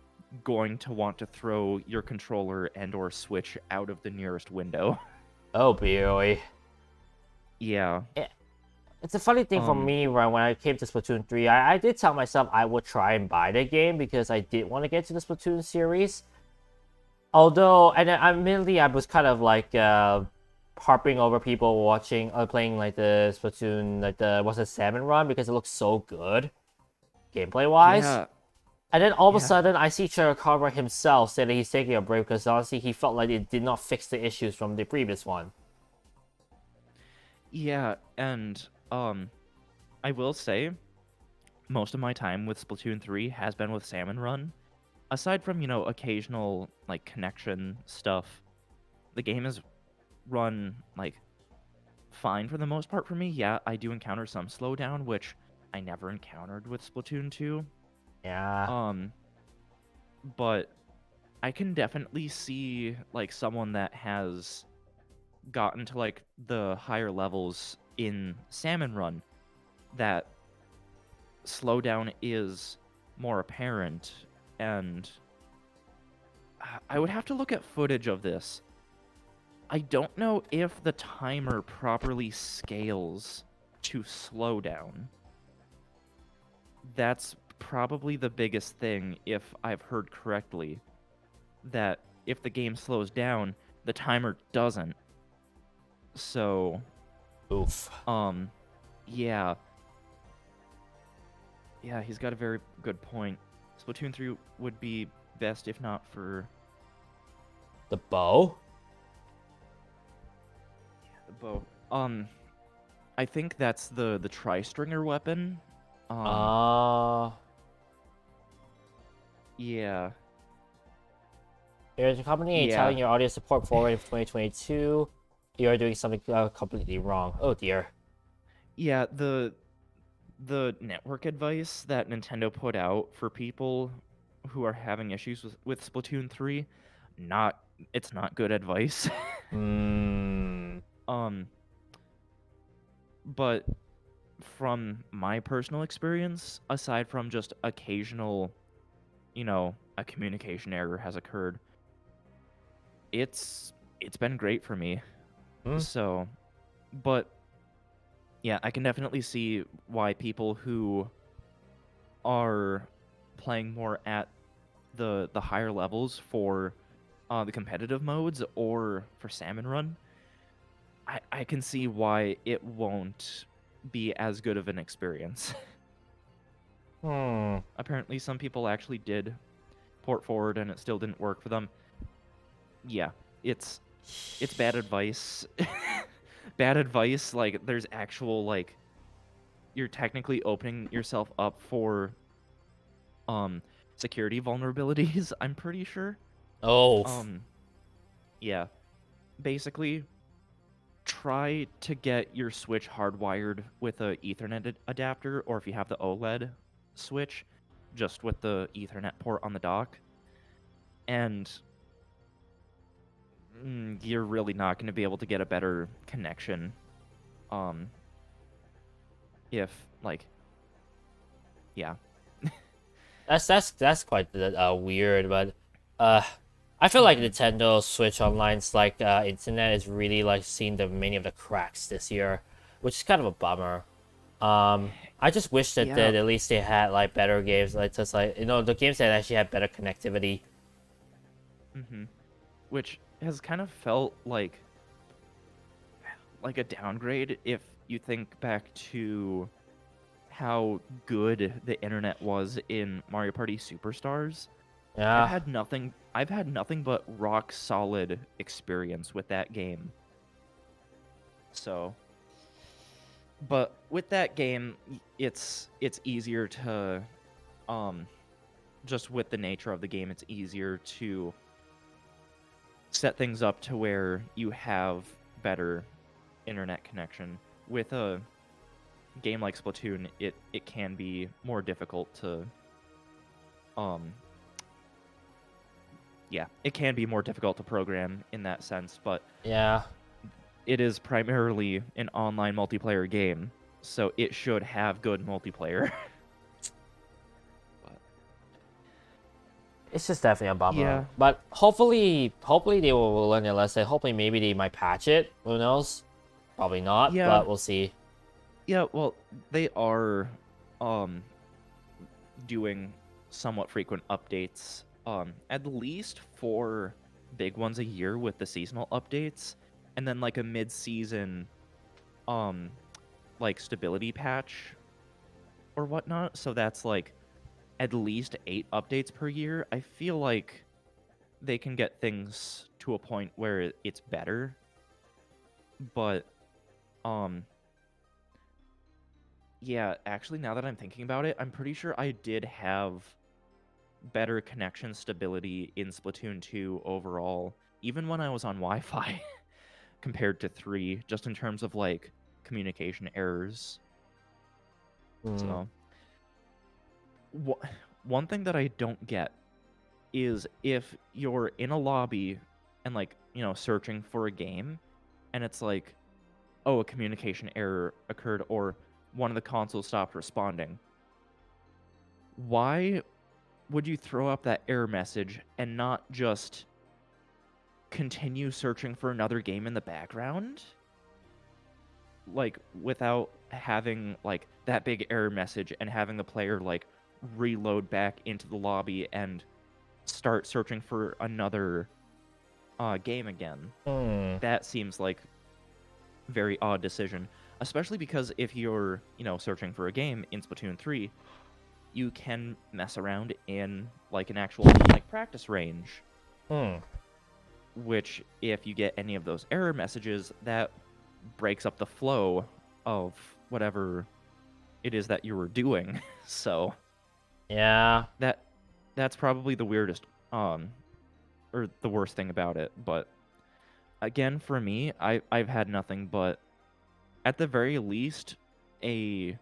going to want to throw your controller and or Switch out of the nearest window. Oh boy. Yeah. It's a funny thing for Um me when I came to Splatoon 3. I did tell myself I would try and buy the game because I did want to get to the Splatoon series. Although, and admittedly, I was kind of like harping over people watching or playing like the Splatoon, like what's it, Salmon Run, because it looks so good gameplay wise. yeah. And then all of a Yeah. sudden, I see Chikara himself say that he's taking a break because honestly, he felt like it did not fix the issues from the previous one. Yeah, and I will say most of my time with Splatoon 3 has been with Salmon Run. Aside from, occasional like connection stuff, the game is run like fine for the most part for me. Yeah, I do encounter some slowdown, which I never encountered with Splatoon 2. Yeah. Um, but I can definitely see like someone that has gotten to like the higher levels in Salmon Run that slowdown is more apparent, and I would have to look at footage of this. I don't know if the timer properly scales to slow down. That's probably the biggest thing, if I've heard correctly, that if the game slows down, the timer doesn't. So, Oof. yeah. Yeah, he's got a very good point. Splatoon 3 would be best if not for The bow? the bow. I think that's the tri-stringer weapon. Uh, Yeah. There's a company Yeah. telling your audio support forward in 2022. You're doing something completely wrong. Oh dear. Yeah, the network advice that Nintendo put out for people who are having issues with Splatoon 3, it's not good advice. Hmm. um but from my personal experience, aside from just occasional, a communication error has occurred, it's been great for me. Hmm? So, but yeah, I can definitely see why people who are playing more at the higher levels for the competitive modes or for Salmon Run, I can see why it won't be as good of an experience. Hmm. Apparently, some people actually did port forward and it still didn't work for them. Yeah, it's bad advice. Bad advice, like there's actual like you're technically opening yourself up for security vulnerabilities, I'm pretty sure. Oh. Yeah. Basically, try to get your Switch hardwired with a Ethernet adapter, or if you have the OLED Switch, just with the Ethernet port on the dock. And you're really not going to be able to get a better connection. If like, yeah. That's quite weird, but uh, I feel like Nintendo Switch Online's like internet is really like seeing the many of the cracks this year, which is kind of a bummer. I just wish that Yeah. at least they had like better games, like just like the games that actually had better connectivity. Which has kind of felt like a downgrade if you think back to how good the internet was in Mario Party Superstars. Yeah, I've had nothing but rock solid experience with that game. So, but with that game, it's easier to just with the nature of the game, it's easier to set things up to where you have better internet connection. With a game like Splatoon, it can be more difficult to it can be more difficult to program in that sense, but yeah. it is primarily an online multiplayer game, so it should have good multiplayer. But, It's just definitely a bummer. yeah. But hopefully they will learn their lesson. Hopefully maybe they might patch it. Who knows? Probably not, Yeah. but we'll see. Yeah, well, they are doing somewhat frequent updates, at least 4 big ones a year with the seasonal updates, and then like a mid-season like stability patch or whatnot. So that's like at least 8 updates per year. I feel like they can get things to a point where it's better, but yeah, actually, now that I'm thinking about it, I'm pretty sure I did have better connection stability in Splatoon 2 overall, even when I was on Wi-Fi, compared to 3, just in terms of like communication errors. So, one thing that I don't get is if you're in a lobby and like, searching for a game, and it's like, oh, a communication error occurred, or one of the consoles stopped responding. Why would you throw up that error message and not just continue searching for another game in the background? Like, without having, like, that big error message and having the player, like, reload back into the lobby and start searching for another game again. That seems like very odd decision, especially because if you're, searching for a game in Splatoon 3, you can mess around in like an actual like practice range. Which, if you get any of those error messages, that breaks up the flow of whatever it is that you were doing. So Yeah. that's probably the weirdest or the worst thing about it. But again, for me, I've had nothing but, at the very least, a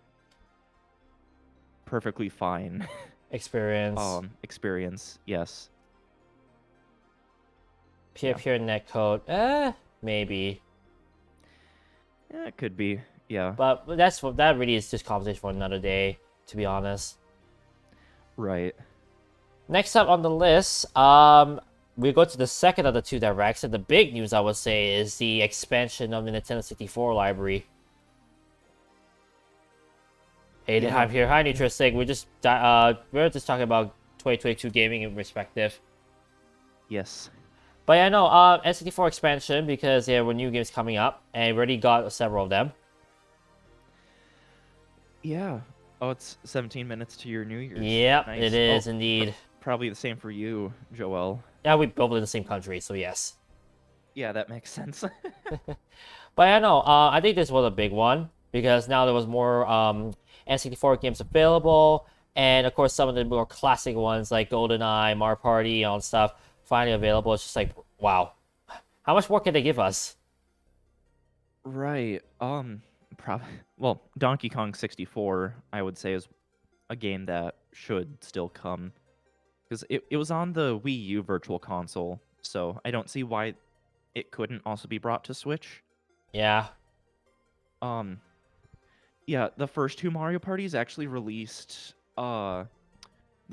perfectly fine Experience. experience. Yes. Pure netcode. Maybe. Yeah, it could be. Yeah. But that really is just conversation for another day, to be honest. Right. Next up on the list, we go to the second of the 2 directs, and the big news I would say is the expansion of the Nintendo 64 library. Hey, Yeah. I'm here. Hi, Nutristic. We're just talking about 2022 gaming in perspective. Yes. But yeah, no, N64 expansion, because there were new games coming up, and we already got several of them. Yeah. Oh, it's 17 minutes to your New Year's. Yep, Nice. it is Oh, indeed. probably the same for you, Joel. Yeah, we both live in the same country, so yes. Yeah, that makes sense. But yeah, no, I think this was a big one, because now there was more N64 games available, and of course some of the more classic ones like GoldenEye, Mario Party, and all that stuff finally available. It's just like, wow, how much more can they give us? Right. Well, Donkey Kong 64, I would say, is a game that should still come, because it was on the Wii U Virtual Console, so I don't see why it couldn't also be brought to Switch. Yeah. Yeah, the first 2 Mario Parties actually released the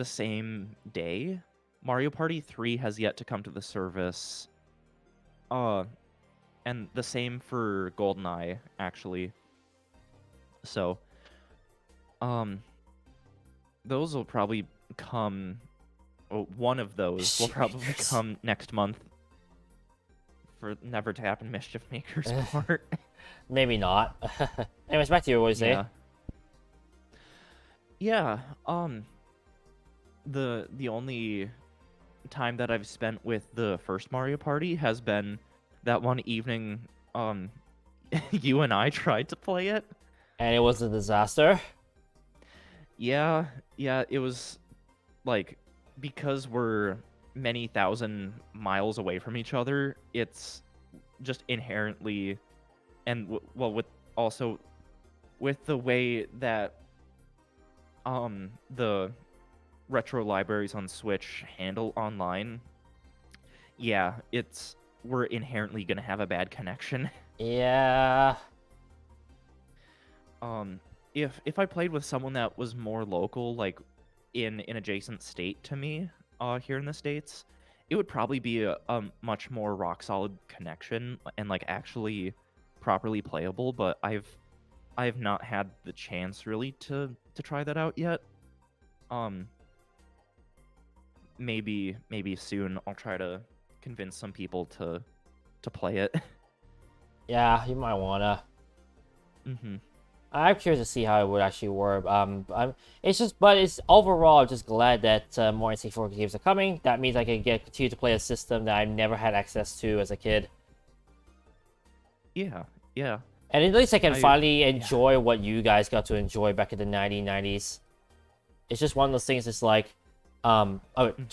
same day, Mario Party 3 has yet to come to the service. And the same for GoldenEye, actually. So, those will probably come. Oh, one of those will probably come next month. For never to happen, Mischief Maker's part. Maybe not. Anyways, back to you, what you say? Yeah. The only time that I've spent with the first Mario Party has been that one evening. You and I tried to play it, And it was a disaster. Yeah, it was like because we're many thousand miles away from each other, it's just inherently and well with also with the way that the retro libraries on Switch handle online, yeah, we're inherently going to have a bad connection. Yeah. If I played with someone that was more local, like in an adjacent state to me, here in the States, it would probably be a much more rock solid connection and like actually properly playable. But I've not had the chance really to try that out yet. Maybe soon I'll try to convince some people to play it. Yeah, you might wanna. I'm curious to see how it would actually work. It's overall just glad that more N64 games are coming. That means I can continue to play a system that I never had access to as a kid. Yeah. And at least I can finally enjoy what you guys got to enjoy back in the 1990s. It's just one of those things. It's like, not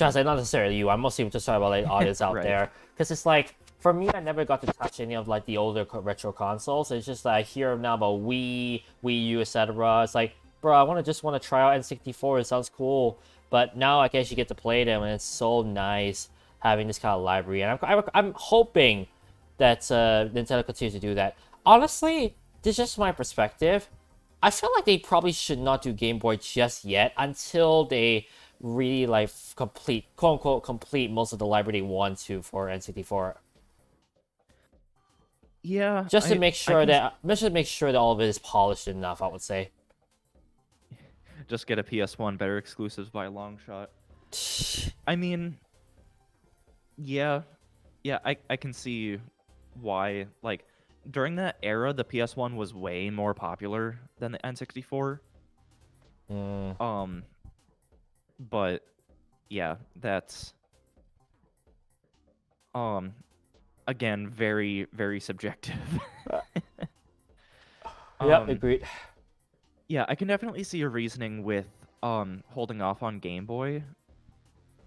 necessarily you. I'm mostly just talking about like audience out there, because it's like, for me, I never got to touch any of like the older retro consoles. It's just that I hear now about Wii U, etc. It's like, bro, I just want to try out N64. It sounds cool. But now I guess you get to play them, and it's so nice having this kind of library. And I'm hoping that Nintendo continues to do that. Honestly, this is just my perspective. I feel like they probably should not do Game Boy just yet until they really like complete, quote unquote, complete most of the library they want to for N64. Yeah, just to make sure that all of it is polished enough, I would say. Just get a PS1, better exclusives by a long shot. I mean, yeah, I can see why. Like during that era, the PS1 was way more popular than the N64. But yeah, that's again, very, very subjective. Yeah, agreed. Yeah, I can definitely see your reasoning with holding off on Game Boy.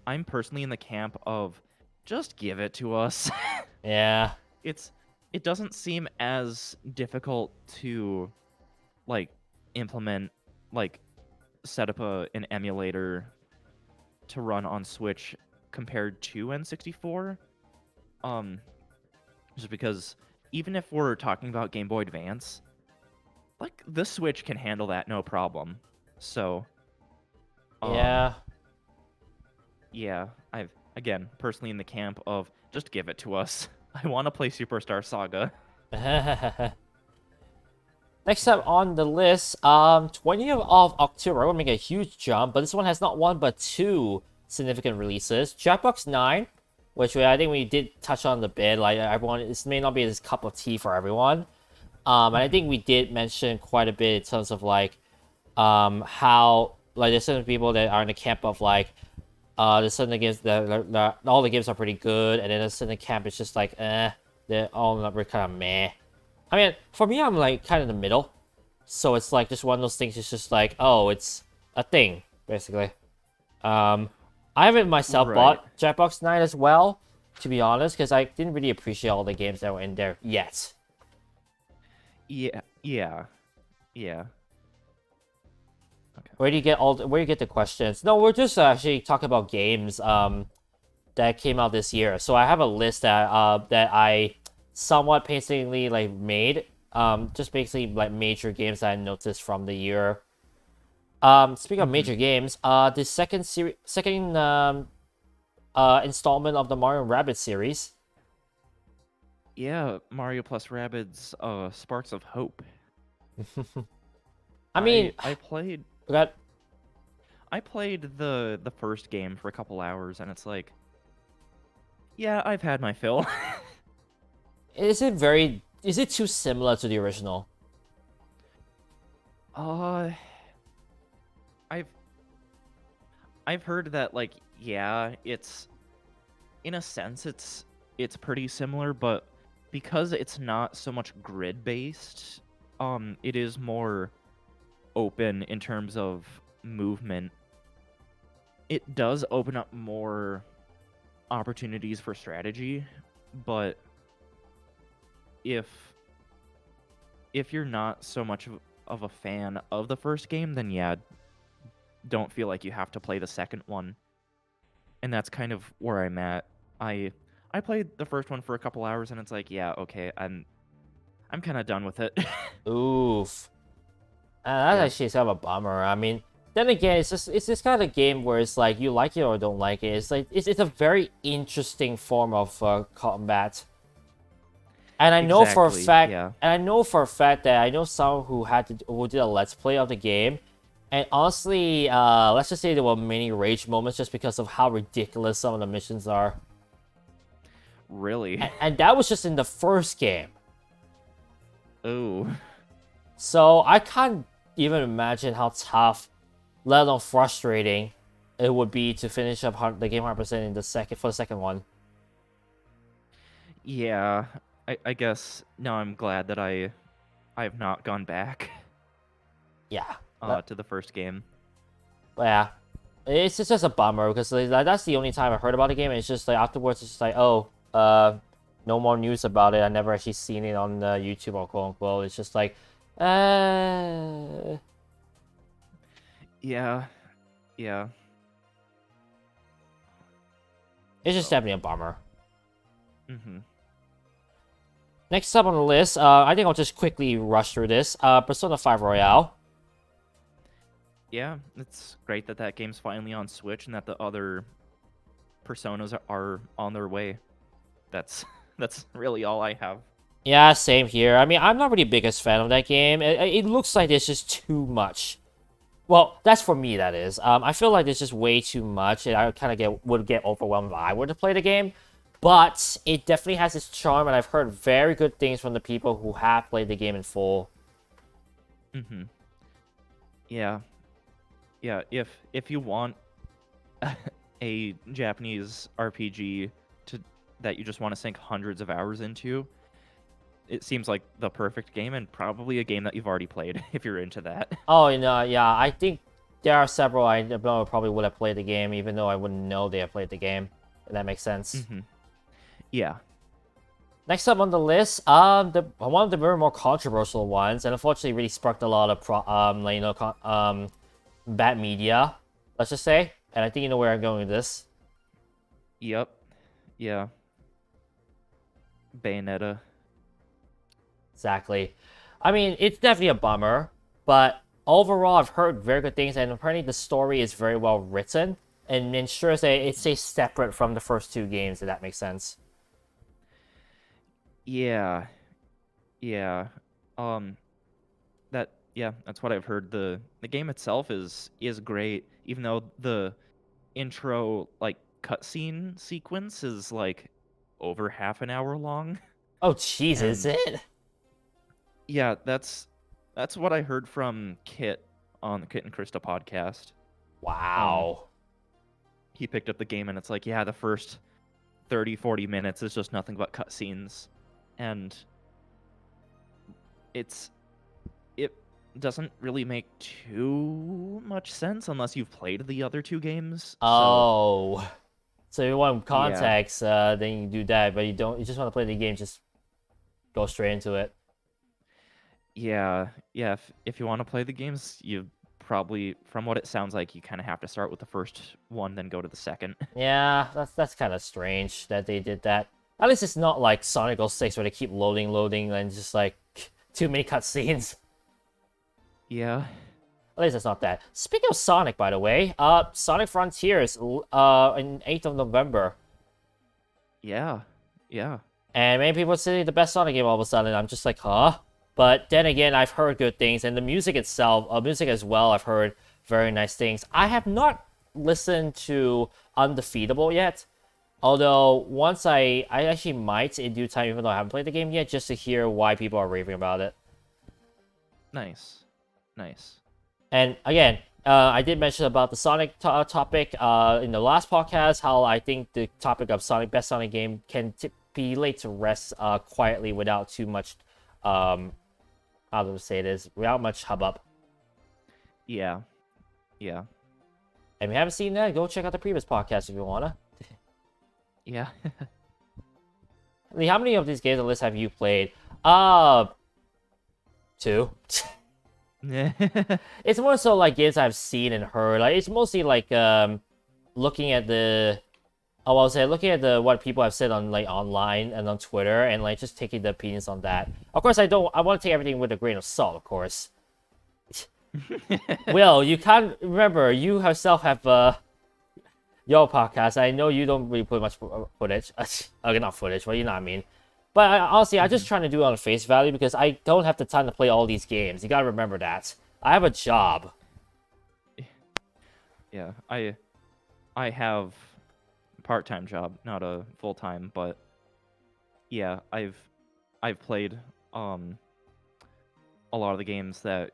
I'm personally in the camp of just give it to us. Yeah. It doesn't seem as difficult to like implement, like set up an emulator to run on Switch compared to N64. Just because even if we're talking about Game Boy Advance, like the Switch can handle that no problem. So, yeah, I've again personally in the camp of just give it to us. I want to play Superstar Saga. Next up on the list, 20th of October. I want to make a huge jump, but this one has not one but two significant releases. Jackbox 9, which I think we did touch on a bit. Like everyone, this may not be this cup of tea for everyone. And I think we did mention quite a bit in terms of like, how like there's certain people that are in the camp of like, there's certain games that all the games are pretty good, and then there's certain camp it's just like, they're all not really kind of meh. I mean, for me, I'm like kind of in the middle, so it's like just one of those things. It's just like, oh, it's a thing basically. I haven't myself bought Jackbox 9 as well, to be honest, because I didn't really appreciate all the games that were in there yet. Yeah. Okay. Where do you get the questions? No, we're just actually talking about games that came out this year. So I have a list that I somewhat painstakingly like made, just basically like major games that I noticed from the year. Speaking of major games, the second installment of the Mario and Rabbids series. Yeah, Mario plus Rabbids, Sparks of Hope. I mean, I played that the first game for a couple hours, and it's like, yeah, I've had my fill. is it too similar to the original? Uh, I've I've heard that, like, yeah, it's in a sense it's pretty similar, but because it's not so much grid based, it is more open in terms of movement. It does open up more opportunities for strategy, but if you're not so much of a fan of the first game, then yeah, don't feel like you have to play the second one. And that's kind of where I'm at. I played the first one for a couple hours, and it's like, yeah, okay, I'm kind of done with it. Oof. That's Yeah. actually sort of a bummer. I mean, then again, it's this kind of game where it's like you like it or don't like it. It's like it's a very interesting form of combat. And I know for a Exactly, fact, yeah. and I know for a fact that I know someone who did a let's play of the game, and honestly, let's just say there were many rage moments just because of how ridiculous some of the missions are. Really? And that was just in the first game. Oh. So I can't even imagine how tough, let alone frustrating, it would be to finish up the game 100% in the second one. Yeah. I guess now I'm glad that I have not gone back Yeah. to the first game. But yeah, it's just a bummer because like, that's the only time I heard about the game. And it's just like afterwards, it's just like, oh, no more news about it. I never actually seen it on YouTube or quote unquote. It's just like, Yeah. Yeah. it's just definitely a bummer. Mm-hmm. Next up on the list, I think I'll just quickly rush through this. Persona 5 Royale. Yeah, it's great that that game's finally on Switch and that the other Personas are on their way. That's that's really all I have. Yeah, same here. I mean, I'm not really the biggest fan of that game. It looks like there's just too much. Well, that's for me, that is. I feel like there's just way too much, and I kind of would get overwhelmed if I were to play the game. But it definitely has its charm, and I've heard very good things from the people who have played the game in full. Mm-hmm. Yeah. Yeah, if you want a Japanese RPG that you just want to sink hundreds of hours into, it seems like the perfect game, and probably a game that you've already played if you're into that. Oh, you know, yeah, I think there are several I know probably would have played the game, even though I wouldn't know they have played the game. If that makes sense. Mm-hmm. Yeah. Next up on the list, one of the very more controversial ones, and unfortunately really sparked a lot of bad media, let's just say. And I think you know where I'm going with this. Yep. Yeah. Bayonetta. Exactly. I mean, it's definitely a bummer, but overall, I've heard very good things, and apparently the story is very well written and ensures that it stays separate from the first two games, if that makes sense. Yeah. Yeah. That's what I've heard. The game itself is great, even though the intro like cutscene sequence is like over half an hour long. Oh, jeez, is And it? yeah, that's what I heard from Kit on the Kit and Krista podcast. Wow. He picked up the game and it's like, yeah, the first 30-40 minutes is just nothing but cutscenes. And it doesn't really make too much sense unless you've played the other two games. Oh. So if you want Yeah. context, then you do that, but you just want to play the game, just go straight into it. Yeah. If you want to play the games, you probably, from what it sounds like, you kind of have to start with the first one, then go to the second. Yeah, that's kind of strange that they did that. At least it's not like Sonic 06 where they keep loading, and just like too many cutscenes. Yeah. At least it's not that. Speaking of Sonic, by the way, Sonic Frontiers, in 8th of November. Yeah, yeah. And many people say the best Sonic game all of a sudden. I'm just like, huh? But then again, I've heard good things, and the music itself, music as well, I've heard very nice things. I have not listened to Undefeatable yet, although once I actually might in due time, even though I haven't played the game yet, just to hear why people are raving about it. Nice, nice. And again, I did mention about the Sonic topic in the last podcast, how I think the topic of Sonic best Sonic game can be laid to rest quietly without too much, how do I say this, without much hubbub. Yeah, yeah. And if you haven't seen that, go check out the previous podcast if you wanna. Yeah. Lee, how many of these games on the list have you played? 2. It's more so like games I've seen and heard. Like it's mostly like looking at the looking at the what people have said on like online and on Twitter and like just taking the opinions on that. Of course I want to take everything with a grain of salt, of course. Will, you can't remember you yourself have your podcast. I know you don't really put much footage. Okay, not footage, but you know what I mean. But honestly, I'm just trying to do it on face value because I don't have the time to play all these games. You gotta remember that. I have a job. Yeah, I have a part-time job, not a full-time, but yeah, I've played a lot of the games that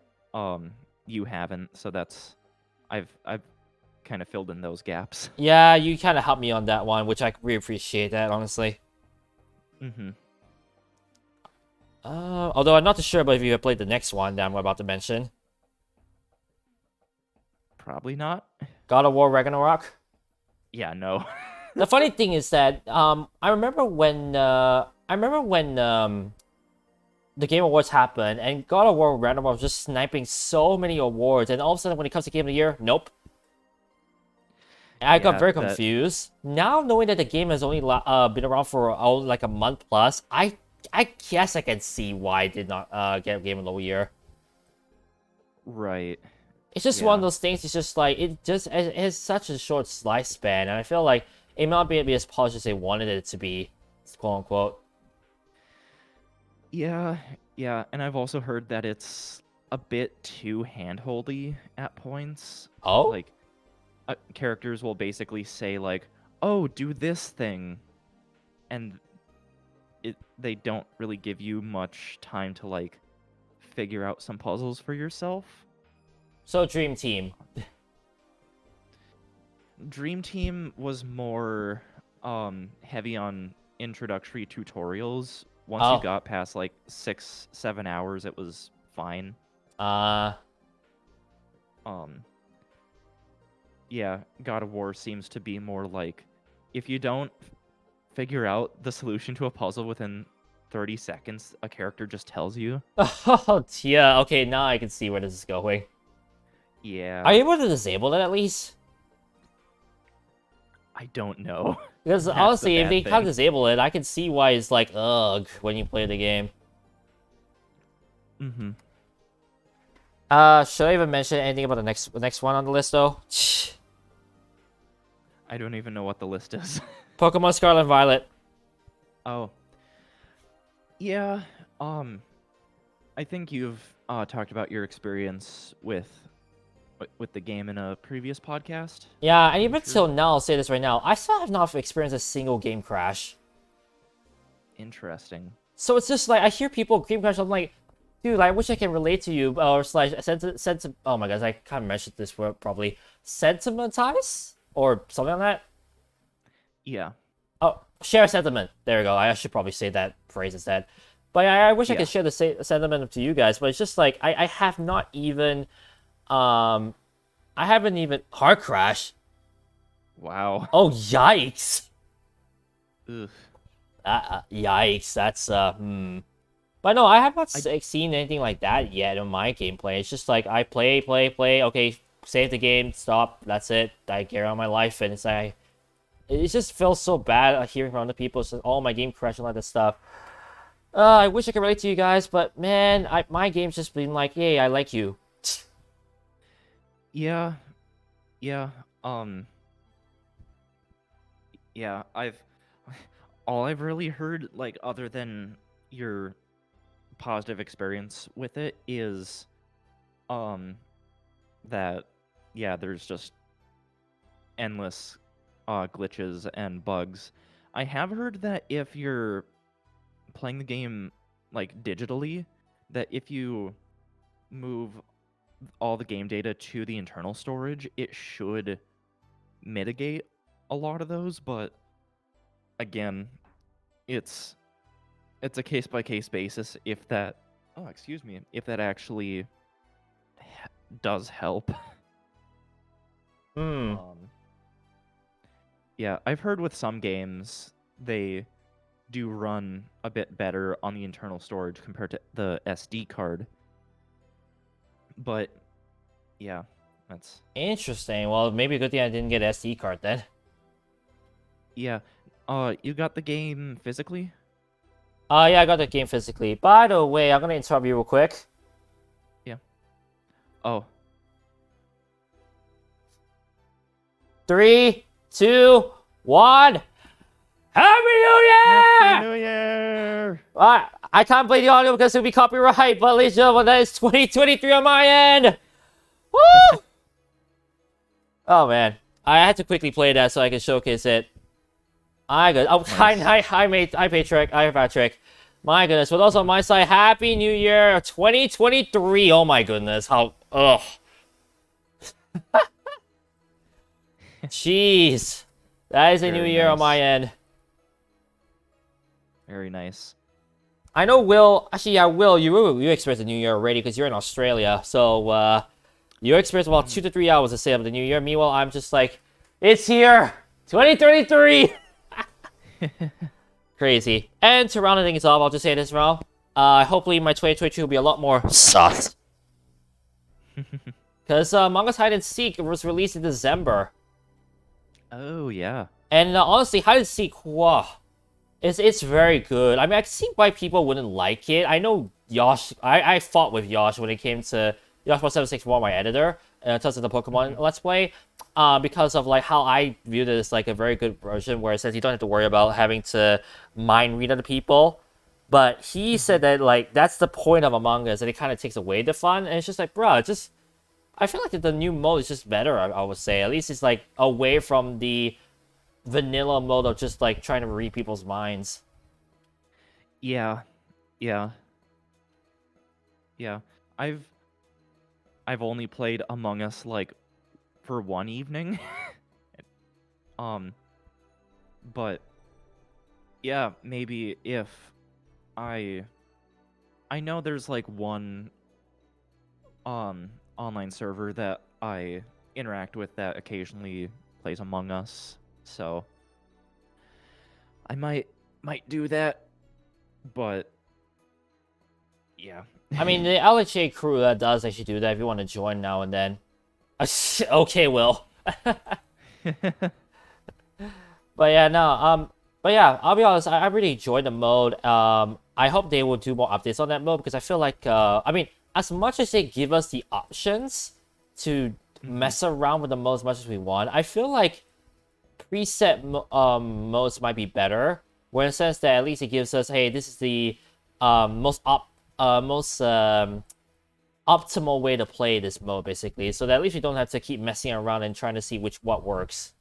you haven't, so that's I've kind of filled in those gaps. Yeah, you kind of helped me on that one, which I really appreciate that, honestly. Mm-hmm. Although I'm not too sure about if you have played the next one that I'm about to mention. Probably not. God of War Ragnarok. Yeah, no. The funny thing is that I remember when the Game Awards happened and God of War Ragnarok was just sniping so many awards, and all of a sudden when it comes to Game of the Year, nope. I got very confused. Now knowing that the game has only been around for like a month plus, I guess I can see why it did not get Game of the Year. Right. It's just one of those things. It's just like it has such a short lifespan, and I feel like it might not be as polished as they wanted it to be, quote unquote. Yeah, and I've also heard that it's a bit too handholdy at points. Oh, like characters will basically say like, "Oh, do this thing," and they don't really give you much time to like figure out some puzzles for yourself. So Dream Team. Dream Team was more heavy on introductory tutorials. Once you got past like 6-7 hours, it was fine. Yeah, God of War seems to be more like, if you don't figure out the solution to a puzzle within 30 seconds, a character just tells you. Oh, yeah. Okay, now I can see where this is going. Yeah. Are you able to disable it at least? I don't know. Because honestly, if they can't disable it, I can see why it's like, ugh, when you play the game. Mm-hmm. Should I even mention anything about the next one on the list, though? I don't even know what the list is. Pokemon Scarlet and Violet. Oh. Yeah, I think you've talked about your experience with the game in a previous podcast. Yeah, and even till now, I'll say this right now, I still have not experienced a single game crash. Interesting. So it's just like, I hear people game crash, I'm like, dude, I wish I can relate to you, or slash, oh my gosh, I can't mention this word probably. Sentimentize? Or something like that? Yeah. Oh, share sentiment. There we go. I should probably say that phrase instead. But I wish I could share the sentiment to you guys, but it's just like, I have not even, I haven't even, car crash. Wow. Oh, yikes. Ugh. Yikes, that's, But no, I have not seen anything like that yet in my gameplay. It's just like, I play, okay, save the game, stop, that's it. I carry on my life, and it's like, it just feels so bad hearing from other people saying, oh, my game crashed and all this stuff. I wish I could relate to you guys, but man, my game's just been like, hey, I like you. Yeah, yeah. Um, yeah. I've all I've really heard, like, other than your positive experience with it, is um that yeah, there's just endless glitches and bugs. I have heard that if you're playing the game like digitally, that if you move all the game data to the internal storage, it should mitigate a lot of those, but again, it's it's a case by case basis if that if that actually does help. Hmm. Yeah, I've heard with some games they do run a bit better on the internal storage compared to the SD card. But yeah, that's Interesting. Well, maybe a good thing I didn't get SD card then. yeah. You got the game physically? Yeah, I got the game physically. By the way, I'm gonna interrupt you real quick. Yeah. Oh, 3, 2, 1. Happy New Year! Happy New Year! I can't play the audio because it'll be copyright, but ladies and gentlemen, that is 2023 on my end! Woo! Oh man, I had to quickly play that so I can showcase it. My goodness. Oh, Nice. hi Patrick, hi Patrick. My goodness, but also on my side, Happy New Year 2023. Oh my goodness, how, ugh. Jeez. That is a new Very year on my nice. end. Very nice. I know Will, actually yeah, Will, you experienced the new year already because you're in Australia, so you experienced about 2 to 3 hours to say of the new year. Meanwhile, I'm just like, it's here! 2033! Crazy. And to round things off, I'll just say this, Ral. Hopefully my 2022 will be a lot more sus. Because Manga Hide and Seek was released in December. Oh yeah. And honestly, Hide and Seek, wow. It's very good. I mean, I can see why people wouldn't like it. I know Yosh, I fought with Yosh when it came to Yosh1761, my editor, in terms of the Pokemon Let's Play, because of like how I viewed it as like a very good version where it says you don't have to worry about having to mind read other people. But he said that like that's the point of Among Us, and it kind of takes away the fun. And it's just like, bro, just I feel like the new mode is just better. I would say at least it's like away from the vanilla mode of just like trying to read people's minds. Yeah. Yeah. Yeah. I've only played Among Us like for one evening. But yeah, maybe if I know there's like one online server that I interact with that occasionally plays Among Us. So I might do that, but yeah. I mean, the LHA crew that does actually do that if you want to join now and then. Okay, Will. But yeah, no, but yeah, I'll be honest, I really enjoyed the mode. I hope they will do more updates on that mode because I feel like, I mean, as much as they give us the options to mess around with the mode as much as we want, I feel like preset modes might be better. Where in the sense that at least it gives us, hey, this is the most optimal way to play this mode, basically. So that at least we don't have to keep messing around and trying to see what works.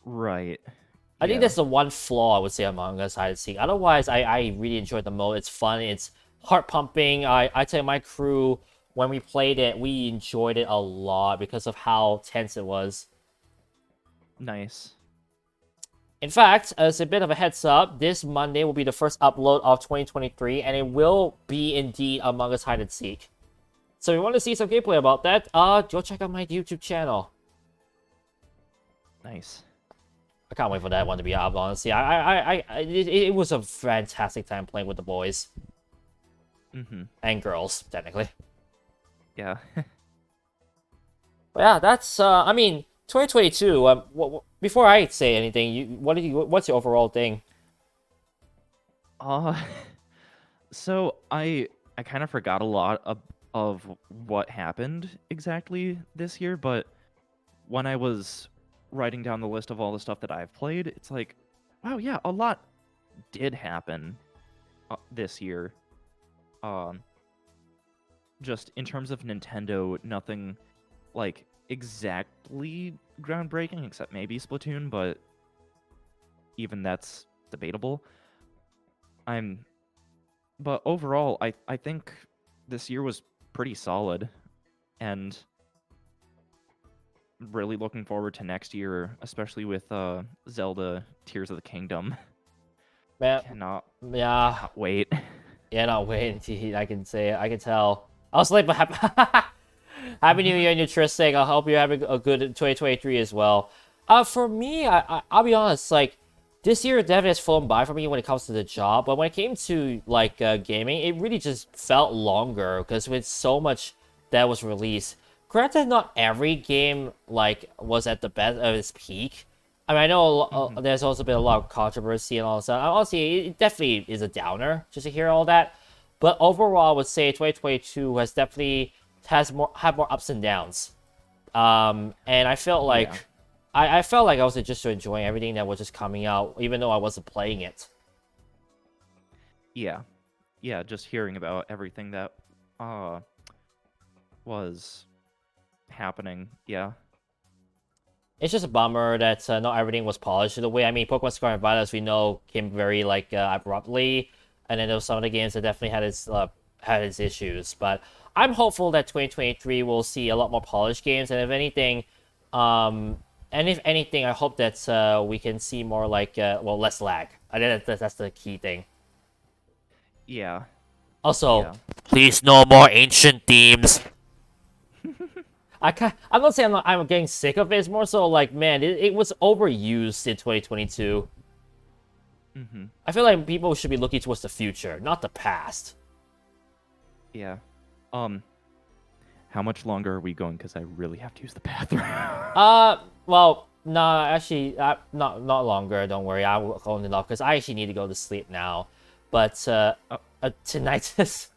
Right. I think that's the one flaw I would say Among Us Hide and Seek. Otherwise, I really enjoyed the mode. It's fun. It's heart pumping. I tell you, my crew, when we played it, we enjoyed it a lot because of how tense it was. Nice. In fact, as a bit of a heads up, this Monday will be the first upload of 2023, and it will be indeed Among Us Hide and Seek. So if you want to see some gameplay about that, go check out my YouTube channel. Nice. I can't wait for that one to be out, honestly. It was a fantastic time playing with the boys. And girls, technically. Yeah. But yeah, that's, I mean, 2022, before I say anything, what's your overall thing? So I kind of forgot a lot of what happened exactly this year, but when I was writing down the list of all the stuff that I've played, it's like, wow, yeah, a lot did happen this year. Just in terms of Nintendo, nothing like exactly groundbreaking, except maybe Splatoon, but even that's debatable. But overall, I think this year was pretty solid, and really looking forward to next year, especially with Zelda Tears of the Kingdom. Man, Cannot wait. Yeah, not wait. I can say it. I can tell. I was like, but Happy New Year, Nutristic. I hope you're having a good 2023 as well. For me, I'll be honest, like, this year definitely has flown by for me when it comes to the job, but when it came to, like, gaming, it really just felt longer, because with so much that was released. Granted, not every game, like, was at the best of its peak. I mean, I know there's also been a lot of controversy and all that stuff. Honestly, it definitely is a downer just to hear all that. But overall, I would say 2022 has definitely had more ups and downs. And I felt like I felt like I was just enjoying everything that was just coming out, even though I wasn't playing it. Yeah, just hearing about everything that was happening. Yeah. It's just a bummer that not everything was polished in the way. I mean, Pokemon Scarlet and Violet, as we know, came very like abruptly, and then there was some of the games that definitely had its issues. But I'm hopeful that 2023 will see a lot more polished games, and if anything, I hope that we can see more like less lag. I think that's the key thing. Yeah. Also, please no more ancient themes. I'm not saying I'm getting sick of it. It's more so like, man, it was overused in 2022. I feel like people should be looking towards the future, not the past. Yeah. How much longer are we going? Because I really have to use the bathroom. Well, no, actually, not longer. Don't worry, I will hold it off because I actually need to go to sleep now. But tonight is.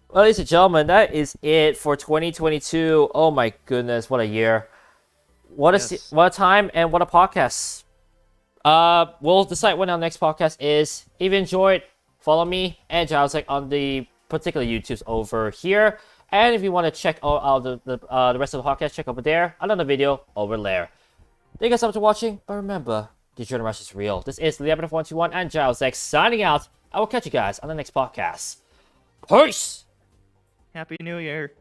Well, ladies and gentlemen, that is it for 2022. Oh my goodness, what a year! What a time and what a podcast. We'll decide when our next podcast is. If you enjoyed, follow me and Giles on the particular YouTubes over here. And if you want to check out the rest of the podcast, check over there. Another video over there. Thank you guys so much for watching. But remember, the adrenaline rush is real. This is Liabit121 and Giles signing out. I will catch you guys on the next podcast. Peace! Happy New Year!